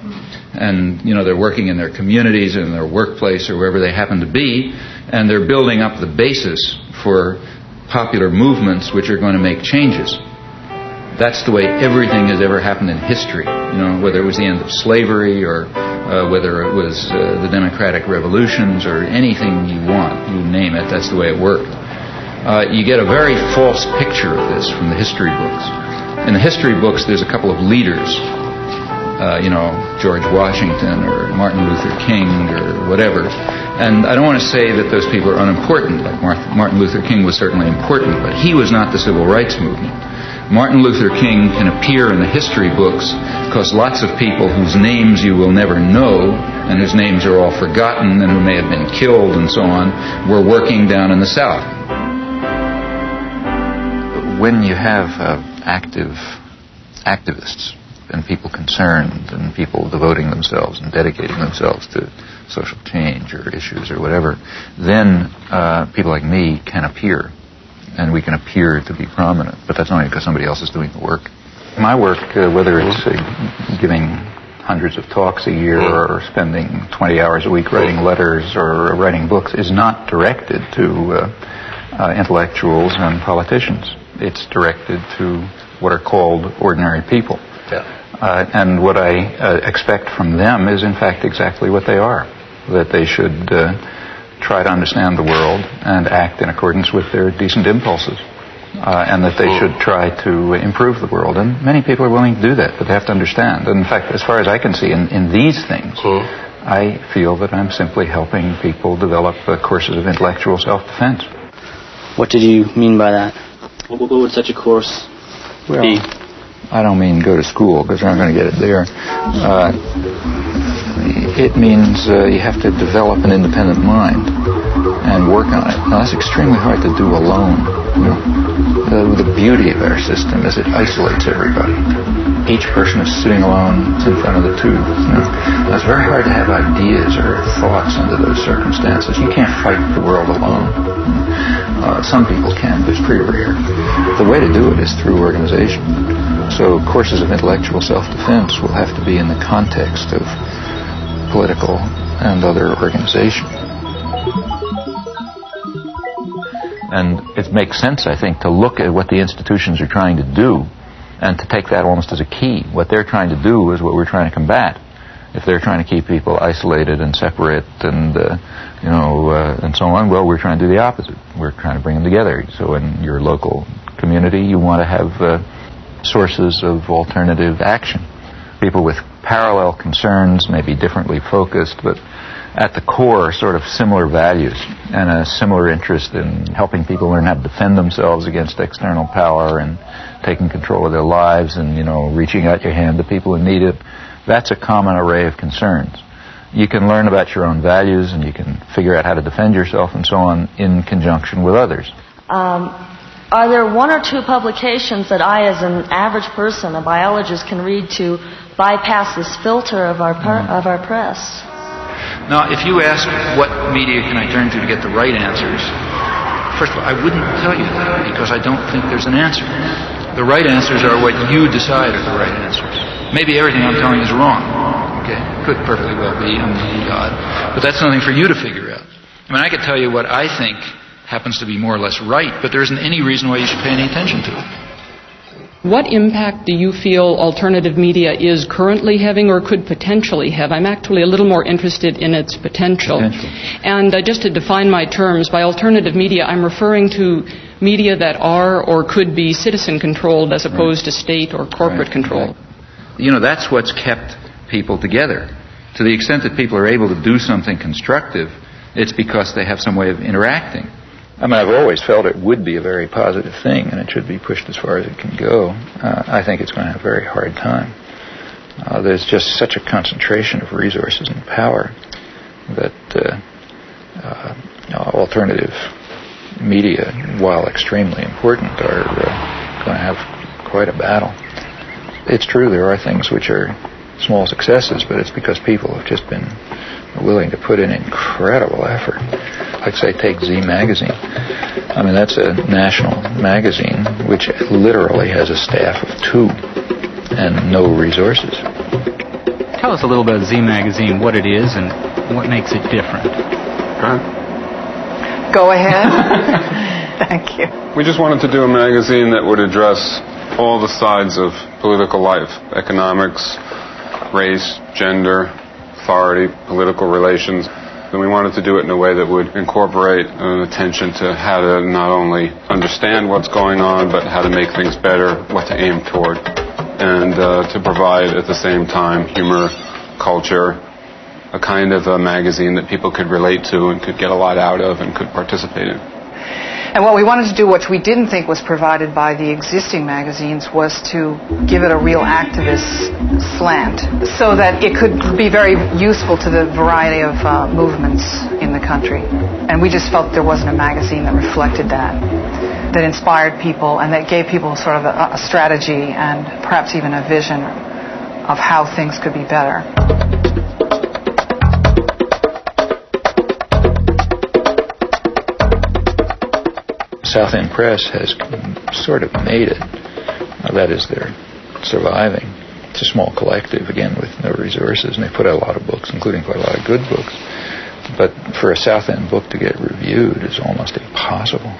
And, you know, they're working in their communities, in their workplace, or wherever they happen to be, and they're building up the basis for popular movements which are going to make changes. That's the way everything has ever happened in history, you know, whether it was the end of slavery or whether it was the democratic revolutions or anything you want, you name it, that's the way it worked. You get a very false picture of this from the history books. In the history books, there's a couple of leaders, George Washington or Martin Luther King or whatever. And I don't want to say that those people are unimportant. Like Martin Luther King was certainly important, but he was not the civil rights movement. Martin Luther King can appear in the history books because lots of people whose names you will never know and whose names are all forgotten and who may have been killed and so on were working down in the South. When you have activists and people concerned and people devoting themselves and dedicating themselves to social change or issues or whatever, then people like me can appear. And we can appear to be prominent, but that's only because somebody else is doing the work. My work, whether it's giving hundreds of talks a year or spending 20 hours a week writing letters or writing books, is not directed to intellectuals and politicians. It's directed to what are called ordinary people. And what I expect from them is, in fact, exactly what they are, that they should try to understand the world and act in accordance with their decent impulses, and that they should try to improve the world. And many people are willing to do that, but they have to understand. And in fact, as far as I can see, in these things, I feel that I'm simply helping people develop courses of intellectual self-defense. What did you mean by that? What would such a course be? I don't mean go to school, because I'm going to get it there. It means you have to develop an independent mind and work on it. Now, that's extremely hard to do alone. You know? The beauty of our system is it isolates everybody. Each person is sitting alone in front of the tube. You know? Now, it's very hard to have ideas or thoughts under those circumstances. You can't fight the world alone. Some people can, but it's pretty rare. The way to do it is through organization. So courses of intellectual self-defense will have to be in the context of political and other organizations. And it makes sense, I think, to look at what the institutions are trying to do and to take that almost as a key. What they're trying to do is what we're trying to combat. If they're trying to keep people isolated and separate and and so on, well, we're trying to do the opposite. We're trying to bring them together. So in your local community, you want to have sources of alternative action. People with parallel concerns, maybe differently focused, but at the core sort of similar values and a similar interest in helping people learn how to defend themselves against external power and taking control of their lives and, reaching out your hand to people who need it. That's a common array of concerns. You can learn about your own values and you can figure out how to defend yourself and so on in conjunction with others. Are there one or two publications that I, as an average person, a biologist, can read to bypass this filter of our press? Now, if you ask what media can I turn to get the right answers, first of all, I wouldn't tell you that because I don't think there's an answer. The right answers are what you decide are the right answers. Maybe everything I'm telling you is wrong. Okay, could perfectly well be, I'm God, but that's something for you to figure out. I mean, I could tell you what I think happens to be more or less right, but there isn't any reason why you should pay any attention to it. What impact do you feel alternative media is currently having or could potentially have? I'm actually a little more interested in its potential. And just to define my terms, by alternative media, I'm referring to media that are or could be citizen-controlled as opposed to state or corporate controlled. That's what's kept people together. To the extent that people are able to do something constructive, it's because they have some way of interacting. I mean, I've always felt it would be a very positive thing, and it should be pushed as far as it can go. I think it's going to have a very hard time. There's just such a concentration of resources and power that alternative media, while extremely important, are going to have quite a battle. It's true there are things which are small successes, but it's because people have just been willing to put in incredible effort. Like, say, take Z Magazine. I mean, that's a national magazine which literally has a staff of 2 and no resources. Tell us a little about Z Magazine, what it is and what makes it different. Go ahead. Thank you. We just wanted to do a magazine that would address all the sides of political life: economics, race, gender, authority, political relations. And we wanted to do it in a way that would incorporate an attention to how to not only understand what's going on, but how to make things better, what to aim toward, and to provide at the same time humor, culture, a kind of a magazine that people could relate to and could get a lot out of and could participate in. And what we wanted to do, which we didn't think was provided by the existing magazines, was to give it a real activist slant so that it could be very useful to the variety of movements in the country. And we just felt there wasn't a magazine that reflected that inspired people and that gave people sort of a strategy and perhaps even a vision of how things could be better. South End Press has sort of made it. That is, they're surviving. It's a small collective, again, with no resources, and they put out a lot of books, including quite a lot of good books. But for a South End book to get reviewed is almost impossible.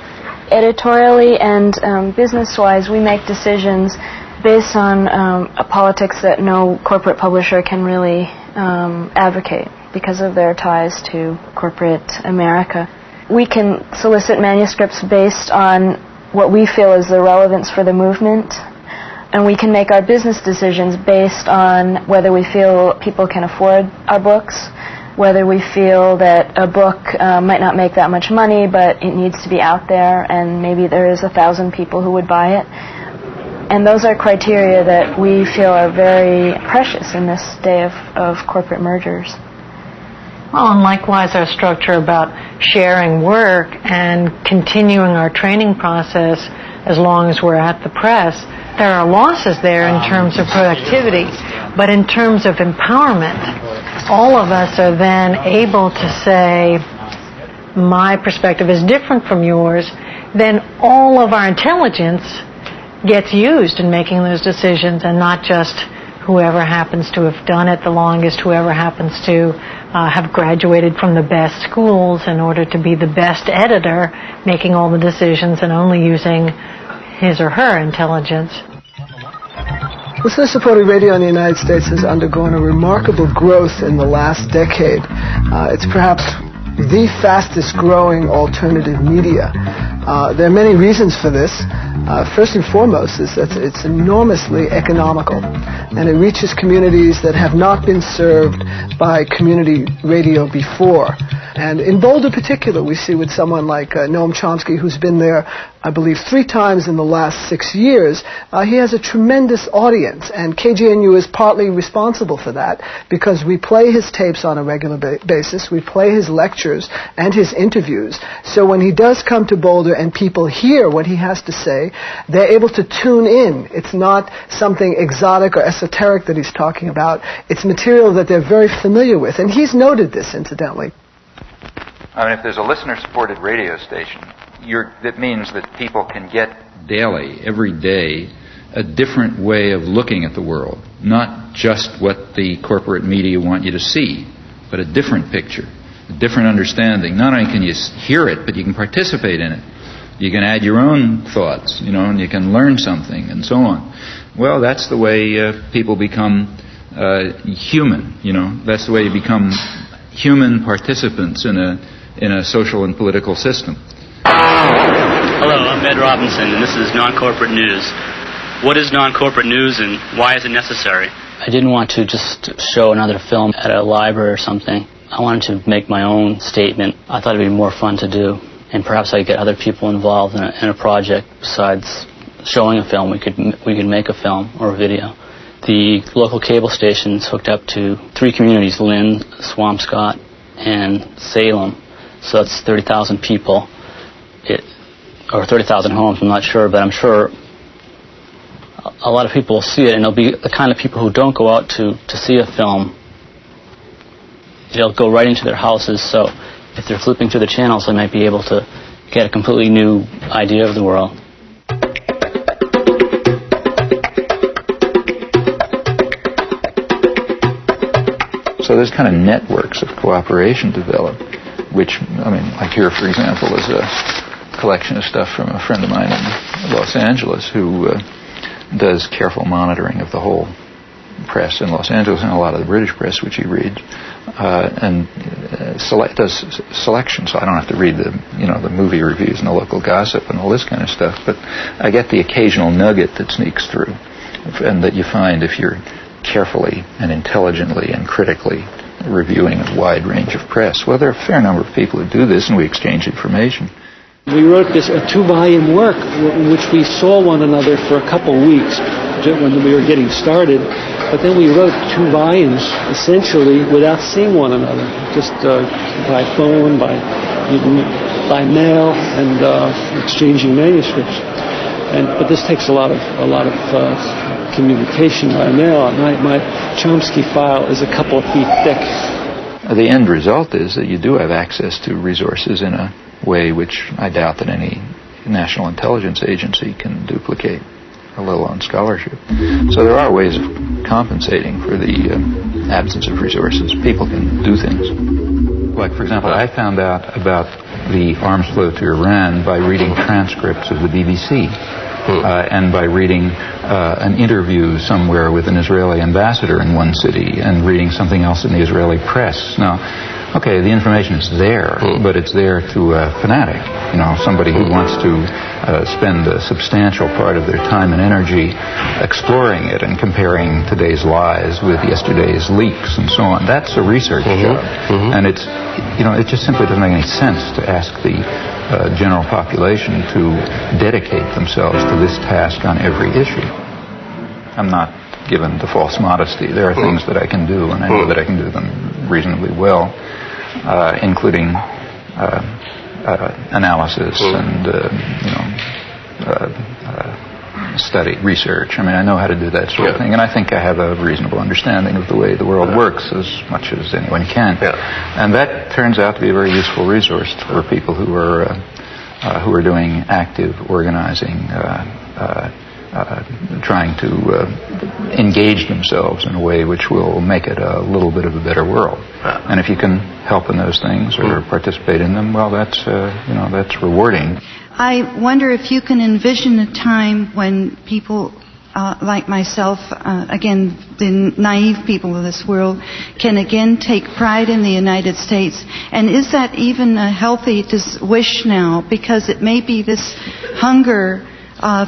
Editorially and business-wise, we make decisions based on politics that no corporate publisher can really advocate because of their ties to corporate America. We can solicit manuscripts based on what we feel is the relevance for the movement, and we can make our business decisions based on whether we feel people can afford our books, whether we feel that a book might not make that much money, but it needs to be out there, and maybe there is 1,000 people who would buy it. And those are criteria that we feel are very precious in this day of corporate mergers. Well, and likewise our structure about sharing work and continuing our training process as long as we're at the press. There are losses there in terms of productivity, but in terms of empowerment, all of us are then able to say, my perspective is different from yours, then all of our intelligence gets used in making those decisions, and not just whoever happens to have done it the longest, whoever happens to have graduated from the best schools in order to be the best editor, making all the decisions and only using his or her intelligence. Listener-supported radio in the United States has undergone a remarkable growth in the last decade. It's perhaps the fastest growing alternative media. There are many reasons for this. First and foremost is that it's enormously economical, and it reaches communities that have not been served by community radio before. And in Boulder particular, we see with someone like Noam Chomsky, who's been there, I believe, 3 times in the last 6 years, he has a tremendous audience, and KGNU is partly responsible for that, because we play his tapes on a regular basis, we play his lectures and his interviews, so when he does come to Boulder and people hear what he has to say, they're able to tune in. It's not something exotic or esoteric that he's talking about. It's material that they're very familiar with, and he's noted this, incidentally. I mean, if there's a listener-supported radio station, that means that people can get daily, every day, a different way of looking at the world. Not just what the corporate media want you to see, but a different picture, a different understanding. Not only can you hear it, but you can participate in it. You can add your own thoughts, and you can learn something, and so on. Well, that's the way people become human, That's the way you become human participants in a social and political system. Hello, I'm Ed Robinson, and this is Non-Corporate News. What is non-corporate news, and why is it necessary? I didn't want to just show another film at a library or something. I wanted to make my own statement. I thought it would be more fun to do, and perhaps I could get other people involved in a project besides showing a film. We could make a film or a video. The local cable station's hooked up to 3 communities, Lynn, Swampscott, and Salem. So that's 30,000 people, or 30,000 homes, I'm not sure, but I'm sure a lot of people will see it, and they'll be the kind of people who don't go out to see a film. They'll go right into their houses, so if they're flipping through the channels, they might be able to get a completely new idea of the world. So there's kind of networks of cooperation developed, which, I mean, like here, for example, is a collection of stuff from a friend of mine in Los Angeles who does careful monitoring of the whole press in Los Angeles and a lot of the British press, which he reads, and does selection, so I don't have to read the movie reviews and the local gossip and all this kind of stuff, but I get the occasional nugget that sneaks through, and that you find if you're carefully and intelligently and critically reviewing a wide range of press. Well, there are a fair number of people who do this, and we exchange information. We wrote a 2-volume work in which we saw one another for a couple of weeks when we were getting started, but then we wrote 2 volumes essentially without seeing one another, just by phone, by mail, and exchanging manuscripts. But this takes a lot of communication by mail. My Chomsky file is a couple of feet thick. The end result is that you do have access to resources in a way which I doubt that any national intelligence agency can duplicate, let alone scholarship. So there are ways of compensating for the absence of resources. People can do things. Like, for example, I found out about the arms flow to Iran by reading transcripts of the BBC. And by reading an interview somewhere with an Israeli ambassador in one city and reading something else in the Israeli press. Now, okay, the information is there, but it's there to a fanatic, somebody who wants to spend a substantial part of their time and energy exploring it and comparing today's lies with yesterday's leaks and so on. That's a research job. And it just simply doesn't make any sense to ask the general population to dedicate themselves to this task on every issue. I'm not given to false modesty. There are things that I can do, and I know that I can do them reasonably well, including analysis and study, research. I mean, I know how to do that sort of thing, and I think I have a reasonable understanding of the way the world works as much as anyone can. And that turns out to be a very useful resource for people who are doing active organizing, trying to engage themselves in a way which will make it a little bit of a better world. And if you can help in those things or participate in them, well, that's rewarding. I wonder if you can envision a time when people like myself, again, the naive people of this world, can again take pride in the United States. And is that even a healthy wish now? Because it may be this hunger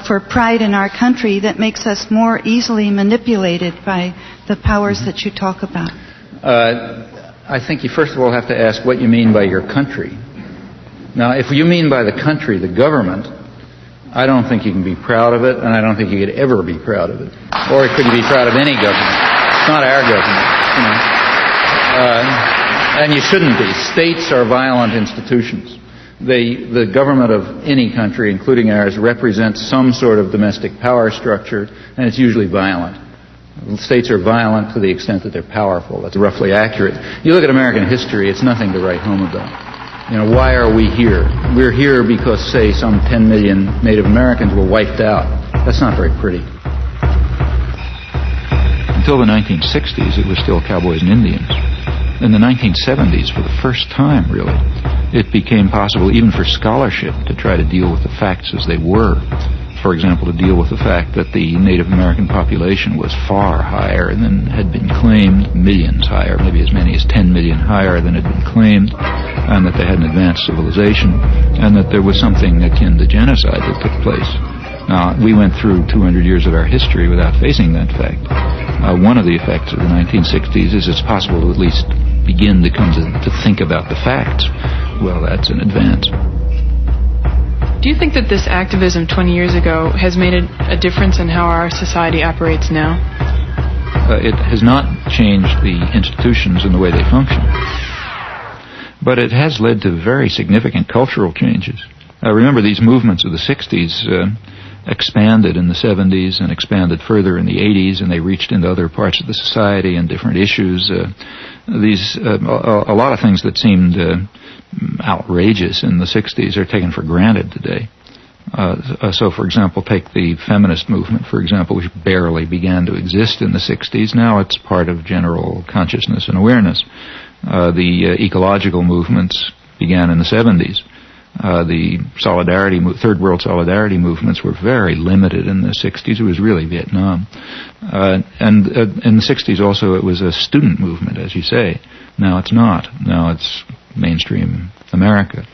for pride in our country that makes us more easily manipulated by the powers that you talk about. I think you first of all have to ask what you mean by your country. Now, if you mean by the country, the government, I don't think you can be proud of it, and I don't think you could ever be proud of it. Or could you be proud of any government? It's not our government, and you shouldn't be. States are violent institutions. The government of any country, including ours, represents some sort of domestic power structure, and it's usually violent. States are violent to the extent that they're powerful. That's roughly accurate. You look at American history, it's nothing to write home about. Why are we here? We're here because, say, some 10 million Native Americans were wiped out. That's not very pretty. Until the 1960s, it was still cowboys and Indians. In the 1970s, for the first time, really, it became possible, even for scholarship, to try to deal with the facts as they were. For example, to deal with the fact that the Native American population was far higher than had been claimed, millions higher, maybe as many as 10 million higher than had been claimed, and that they had an advanced civilization, and that there was something akin to genocide that took place. Now, we went through 200 years of our history without facing that fact. One of the effects of the 1960s is it's possible to at least begin to come to think about the facts. Well, that's an advance. Do you think that this activism 20 years ago has made a difference in how our society operates now? It has not changed the institutions and the way they function. But it has led to very significant cultural changes. Remember, these movements of the 60s expanded in the 70s and expanded further in the 80s, and they reached into other parts of the society and different issues. A lot of things that seemed outrageous in the 60s are taken for granted today. So, for example, take the feminist movement, for example, which barely began to exist in the 60s. Now it's part of general consciousness and awareness. The ecological movements began in the 70s. The third world solidarity movements were very limited in the 60s. It was really Vietnam. And in the 60s also it was a student movement, as you say. Now it's not. Now it's mainstream America.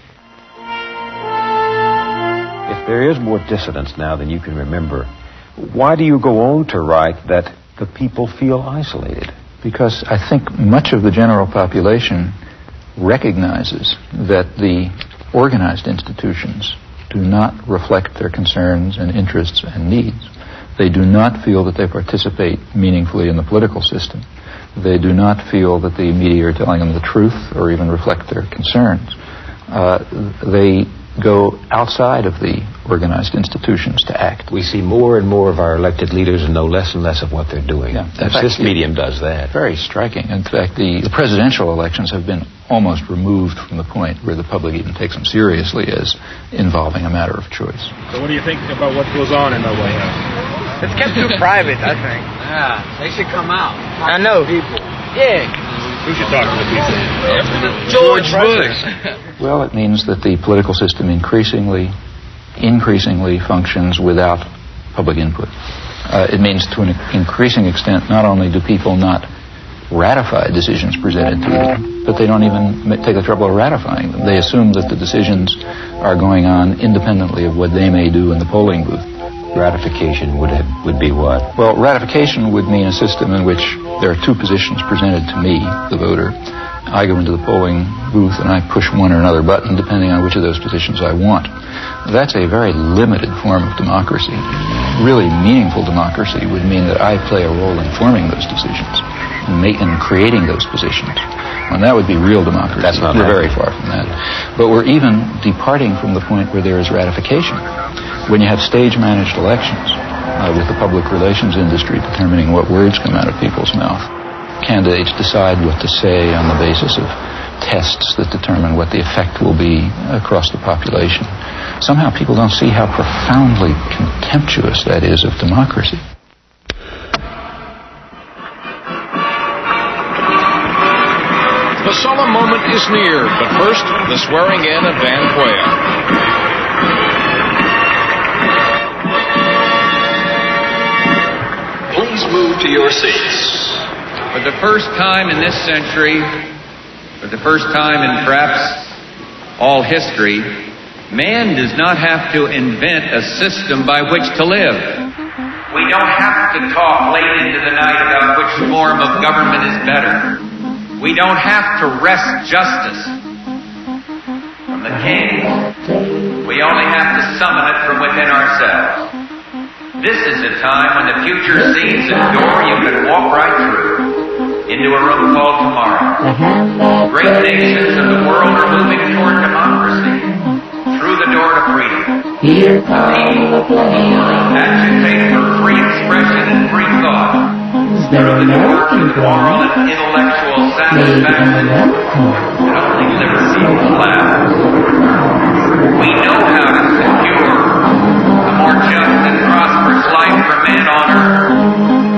If there is more dissidence now than you can remember, why do you go on to write that the people feel isolated? Because I think much of the general population recognizes that the organized institutions do not reflect their concerns and interests and needs. They do not feel that they participate meaningfully in the political system. They do not feel that the media are telling them the truth or even reflect their concerns. They go outside of the organized institutions to act. We see more and more of our elected leaders and know less and less of what they're doing. Yeah, this medium does that. Very striking. In fact, the presidential elections have been almost removed from the point where the public even takes them seriously as involving a matter of choice. So what do you think about what goes on in the White House? It's kept too private, I think. Yeah, they should come out. I know. People. Yeah. Who should talk to the people? George Bush. Well, it means that the political system increasingly functions without public input. It means to an increasing extent not only do people not ratify decisions presented to them, but they don't even take the trouble of ratifying them. They assume that the decisions are going on independently of what they may do in the polling booth. Ratification would be what? Well, ratification would mean a system in which there are two positions presented to me, the voter. I go into the polling booth and I push one or another button depending on which of those positions I want. That's a very limited form of democracy. Really meaningful democracy would mean that I play a role in forming those decisions and creating those positions. And that would be real democracy. That's not We're very far from that. But we're even departing from the point where there is ratification. When you have stage-managed elections with the public relations industry determining what words come out of people's mouth, candidates decide what to say on the basis of tests that determine what the effect will be across the population. Somehow people don't see how profoundly contemptuous that is of democracy. The solemn moment is near, but first, the swearing in of Van Quayle. Please move to your seats. For the first time in this century, for the first time in perhaps all history, man does not have to invent a system by which to live. We don't have to talk late into the night about which form of government is better. We don't have to wrest justice from the king. We only have to summon it from within ourselves. This is a time when the future seems a door you can walk right through into a room called tomorrow. Great nations of the world are moving toward democracy through the door to freedom. People agitate for free expression and free thought through the door to moral and intellectual satisfaction that only liberty will allow. We know how to secure a more just and prosperous life for men on earth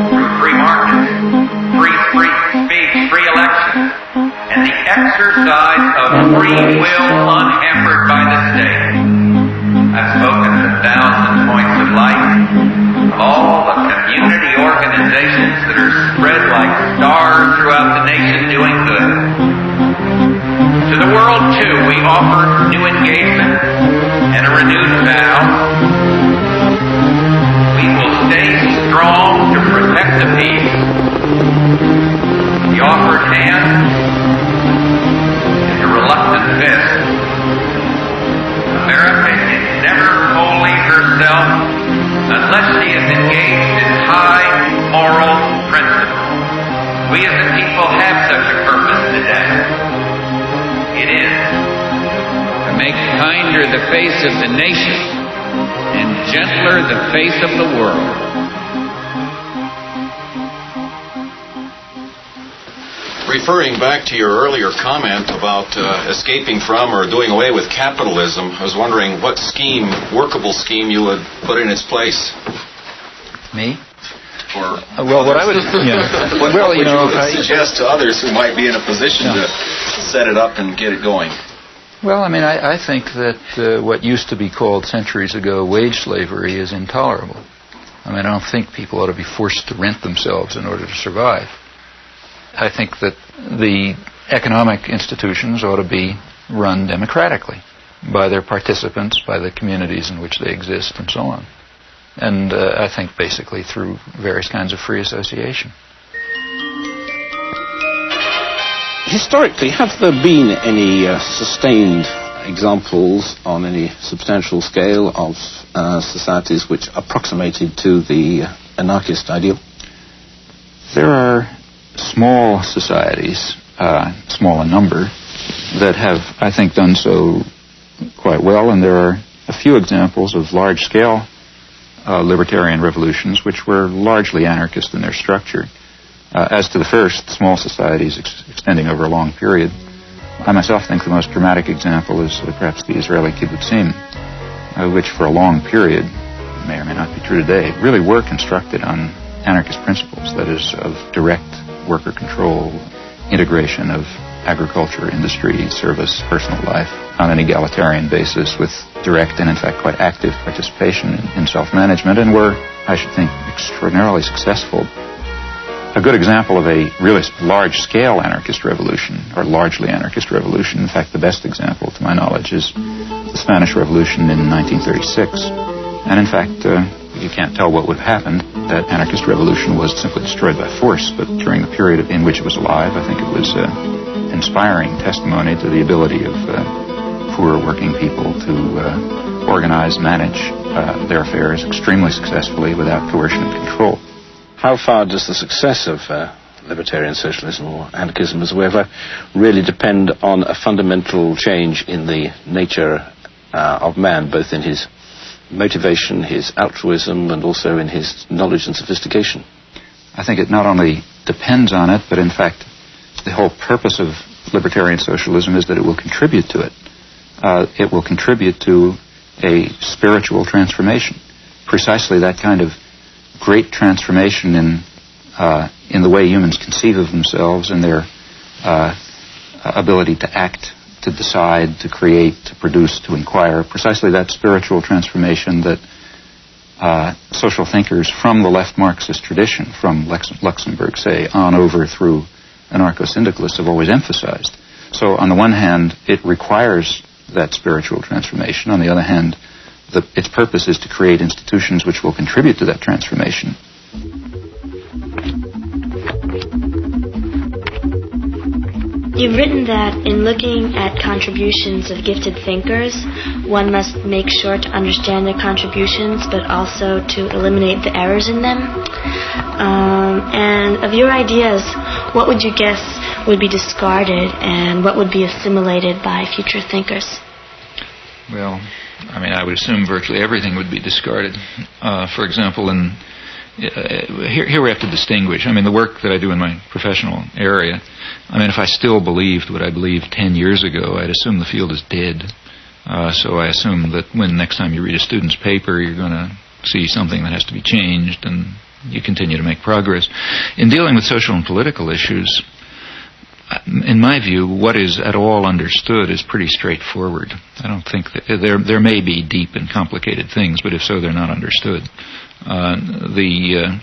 through free markets, free speech, free elections, and the exercise of free will unhampered by the state. I've spoken at 1,000 points of light, of all the community organizations that are spread like stars throughout the nation doing good. To the world, too, we offer new engagement and a renewed vow. We will stay strong to protect the peace. The offered hand is a reluctant fist. America is never wholly herself unless she is engaged in high moral principles. We as a people have such a purpose today. It is to make kinder the face of the nation and gentler the face of the world. Referring back to your earlier comment about escaping from or doing away with capitalism, I was wondering what scheme, workable scheme, you would put in its place. Me? Or well, what I would, what would you suggest to others who might be in a position to set it up and get it going? Well, I mean, I think that what used to be called centuries ago wage slavery is intolerable. I mean, I don't think people ought to be forced to rent themselves in order to survive. I think that the economic institutions ought to be run democratically by their participants, by the communities in which they exist, and so on. And I think basically through various kinds of free association. Historically, have there been any sustained examples on any substantial scale of societies which approximated to the anarchist ideal? There are small societies, small in number, that have, I think, done so quite well, and there are a few examples of large-scale libertarian revolutions which were largely anarchist in their structure. As to the first, small societies extending over a long period, I myself think the most dramatic example is perhaps the Israeli kibbutzim, which for a long period, may or may not be true today, really were constructed on anarchist principles, that is, of direct worker control, integration of agriculture, industry, service, personal life on an egalitarian basis with direct and in fact quite active participation in self-management, and were, I should think, extraordinarily successful. A good example of a really large-scale anarchist revolution, or largely anarchist revolution, in fact the best example to my knowledge, is the Spanish Revolution in 1936. And in fact, you can't tell what would have happened. That anarchist revolution was simply destroyed by force, but during the period in which it was alive, I think it was inspiring testimony to the ability of poor working people to organize, manage their affairs extremely successfully without coercion and control. How far does the success of libertarian socialism or anarchism as we ever really depend on a fundamental change in the nature of man, both in his motivation, his altruism, and also in his knowledge and sophistication? I think it not only depends on it, but in fact the whole purpose of libertarian socialism is that it will contribute to it. It will contribute to a spiritual transformation. Precisely that kind of great transformation in the way humans conceive of themselves and their ability to act, to decide, to create, to produce, to inquire. Precisely that spiritual transformation that social thinkers from the left Marxist tradition, from Luxemburg, say, on over through anarcho-syndicalists have always emphasized. So on the one hand, it requires that spiritual transformation. On the other hand, its purpose is to create institutions which will contribute to that transformation. You've written that in looking at contributions of gifted thinkers, one must make sure to understand their contributions, but also to eliminate the errors in them. And of your ideas, what would you guess would be discarded and what would be assimilated by future thinkers? Well, I mean, I would assume virtually everything would be discarded. For example, here we have to distinguish. I mean, the work that I do in my professional area, I mean, if I still believed what I believed 10 years ago, I'd assume the field is dead. So I assume that when next time you read a student's paper, you're going to see something that has to be changed, and you continue to make progress. In dealing with social and political issues, in my view, what is at all understood is pretty straightforward. I don't think that there may be deep and complicated things, but if so, they're not understood. The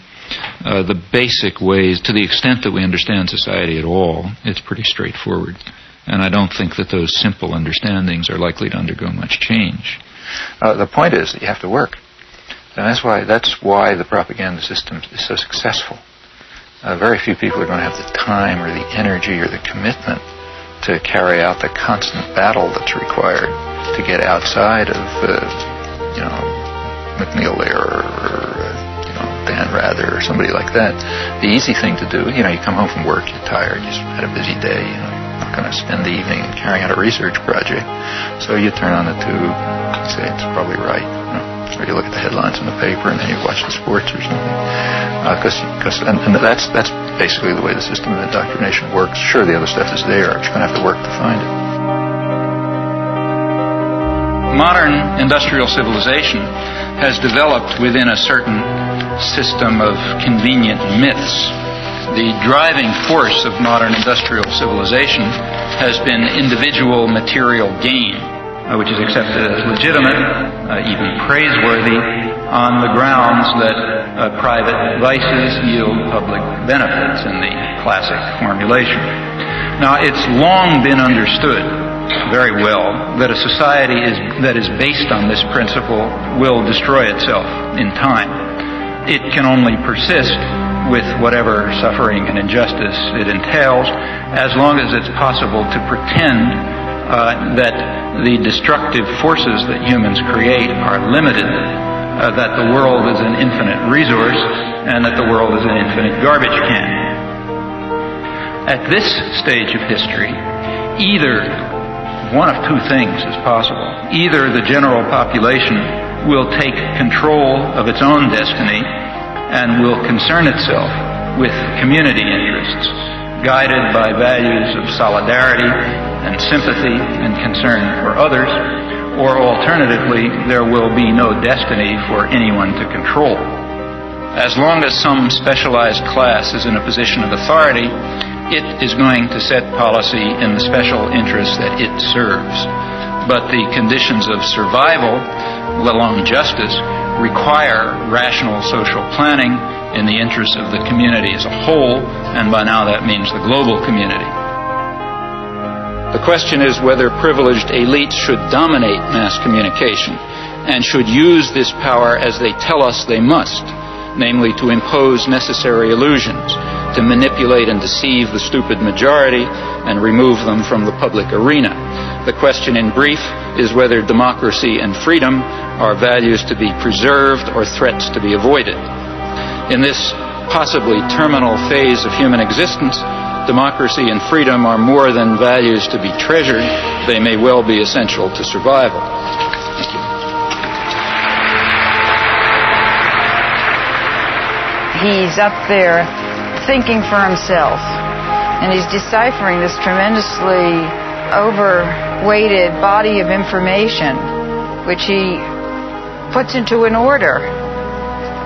basic ways, to the extent that we understand society at all, it's pretty straightforward. And I don't think that those simple understandings are likely to undergo much change. The point is that you have to work. And that's why the propaganda system is so successful. Very few people are going to have the time or the energy or the commitment to carry out the constant battle that's required to get outside of, McNeil Lehrer or Dan Rather or somebody like that. The easy thing to do, you come home from work, you're tired, you had a busy day, you're not going to spend the evening carrying out a research project. So you turn on the tube, you say it's probably right. or you look at the headlines in the paper, and then you watch the sports or something. And that's basically the way the system of indoctrination works. Sure, the other stuff is there, but you're going to have to work to find it. Modern industrial civilization has developed within a certain system of convenient myths. The driving force of modern industrial civilization has been individual material gain, which is accepted as legitimate, even praiseworthy, on the grounds that private vices yield public benefits in the classic formulation. Now, it's long been understood very well that a society that is based on this principle will destroy itself in time. It can only persist with whatever suffering and injustice it entails, as long as it's possible to pretend that the destructive forces that humans create are limited, that the world is an infinite resource, and that the world is an infinite garbage can. At this stage of history, either one of two things is possible. Either the general population will take control of its own destiny and will concern itself with community interests, guided by values of solidarity and sympathy and concern for others, or alternatively, there will be no destiny for anyone to control. As long as some specialized class is in a position of authority, it is going to set policy in the special interests that it serves. But the conditions of survival, let alone justice, require rational social planning in the interests of the community as a whole, and by now that means the global community. The question is whether privileged elites should dominate mass communication and should use this power as they tell us they must, namely to impose necessary illusions, to manipulate and deceive the stupid majority and remove them from the public arena. The question in brief is whether democracy and freedom are values to be preserved or threats to be avoided. In this possibly terminal phase of human existence, democracy and freedom are more than values to be treasured. They may well be essential to survival. Thank you. He's up there thinking for himself, and he's deciphering this tremendously overweighted body of information, which he puts into an order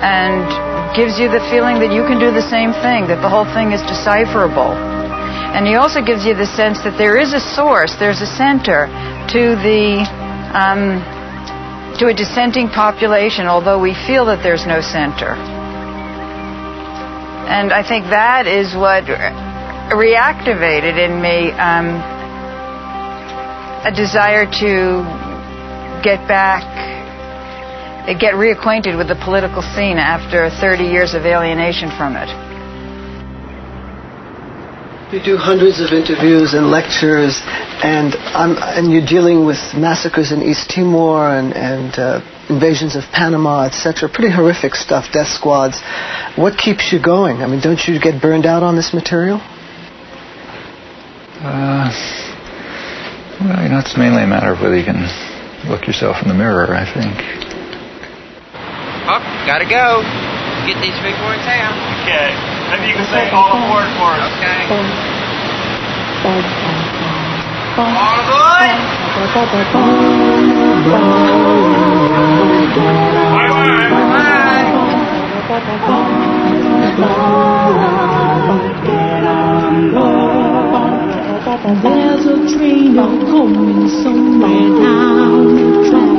and gives you the feeling that you can do the same thing, that the whole thing is decipherable. And he also gives you the sense that there is a source, there's a center to a dissenting population, although we feel that there's no center. And I think that is what reactivated in me a desire to get reacquainted with the political scene after 30 years of alienation from it. You do hundreds of interviews and lectures, and you're dealing with massacres in East Timor and invasions of Panama, etc. Pretty horrific stuff, death squads. What keeps you going? I mean, don't you get burned out on this material? Well, you know, it's mainly a matter of whether you can look yourself in the mirror, I think. Oh, gotta go. Get these big boys out. Okay. Maybe you can say all aboard for us. Okay. All aboard! There's a train going somewhere down the track.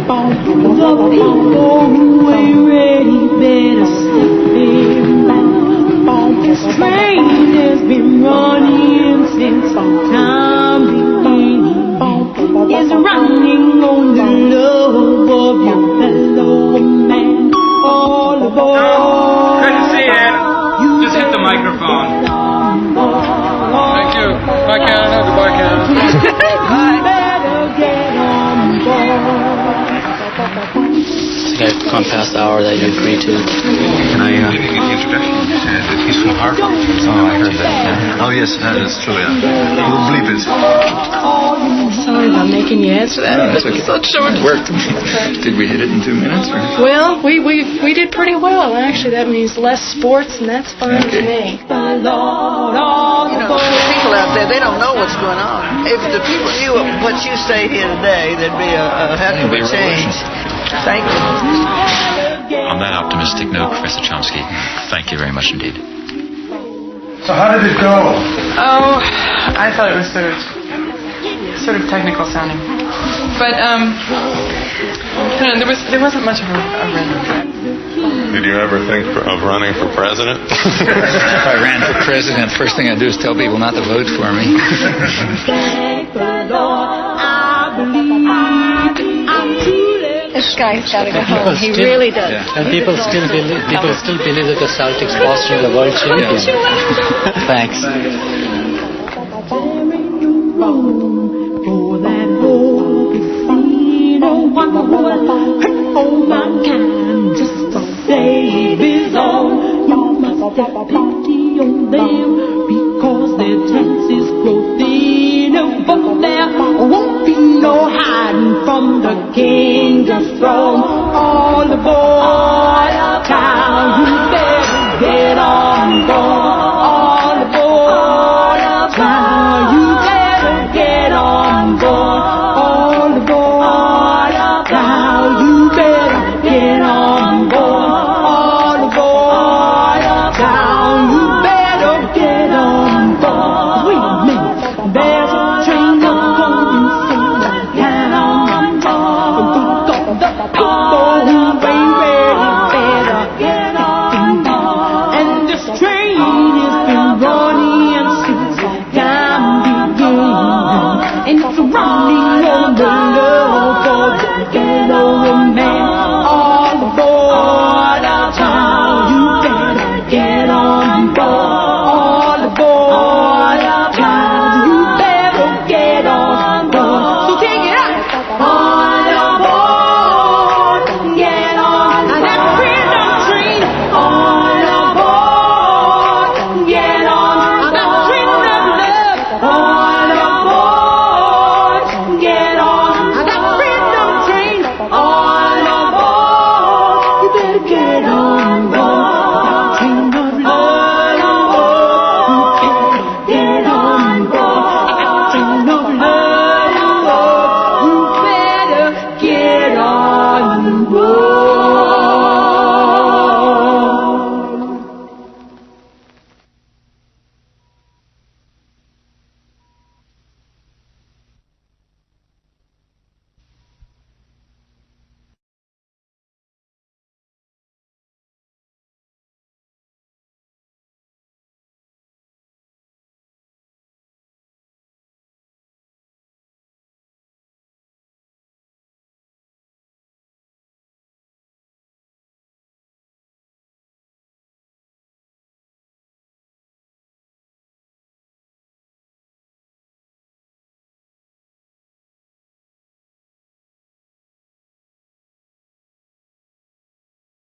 The people who ain't ready better step in back. This train has been running since time beginning. It's running on the love of your fellow man. All aboard. Good to see you. Just hit the microphone. Thank you. Bye, Canada. Goodbye, Canada. You better get on board. I think I've gone past the hour that you agreed to. Can I give the introduction? You said that he's from Harvard. Oh, I heard that. Yeah. Oh, yes, that is true, yeah. We'll bleep it. sorry about making you answer that. No, that's okay. It's so short. It worked. Did we hit it in 2 minutes? Or? Well, we did pretty well. Actually, that means less sports, and that's fine with me. You know, people out there, they don't know what's going on. If the people knew what you say here today, there'd be a heck of a change. Thank you. On that optimistic note, Professor Chomsky, thank you very much indeed. So how did it go? Oh, I thought it was sort of technical sounding, but there wasn't much of a rhythm. Did you ever think of running for president? If I ran for president, first thing I'd do is tell people not to vote for me. This guy's got to go home. He really does. Yeah. And people still believe that the Celtics lost in the World Championship. Yeah. Thanks. Mankind just to save his own.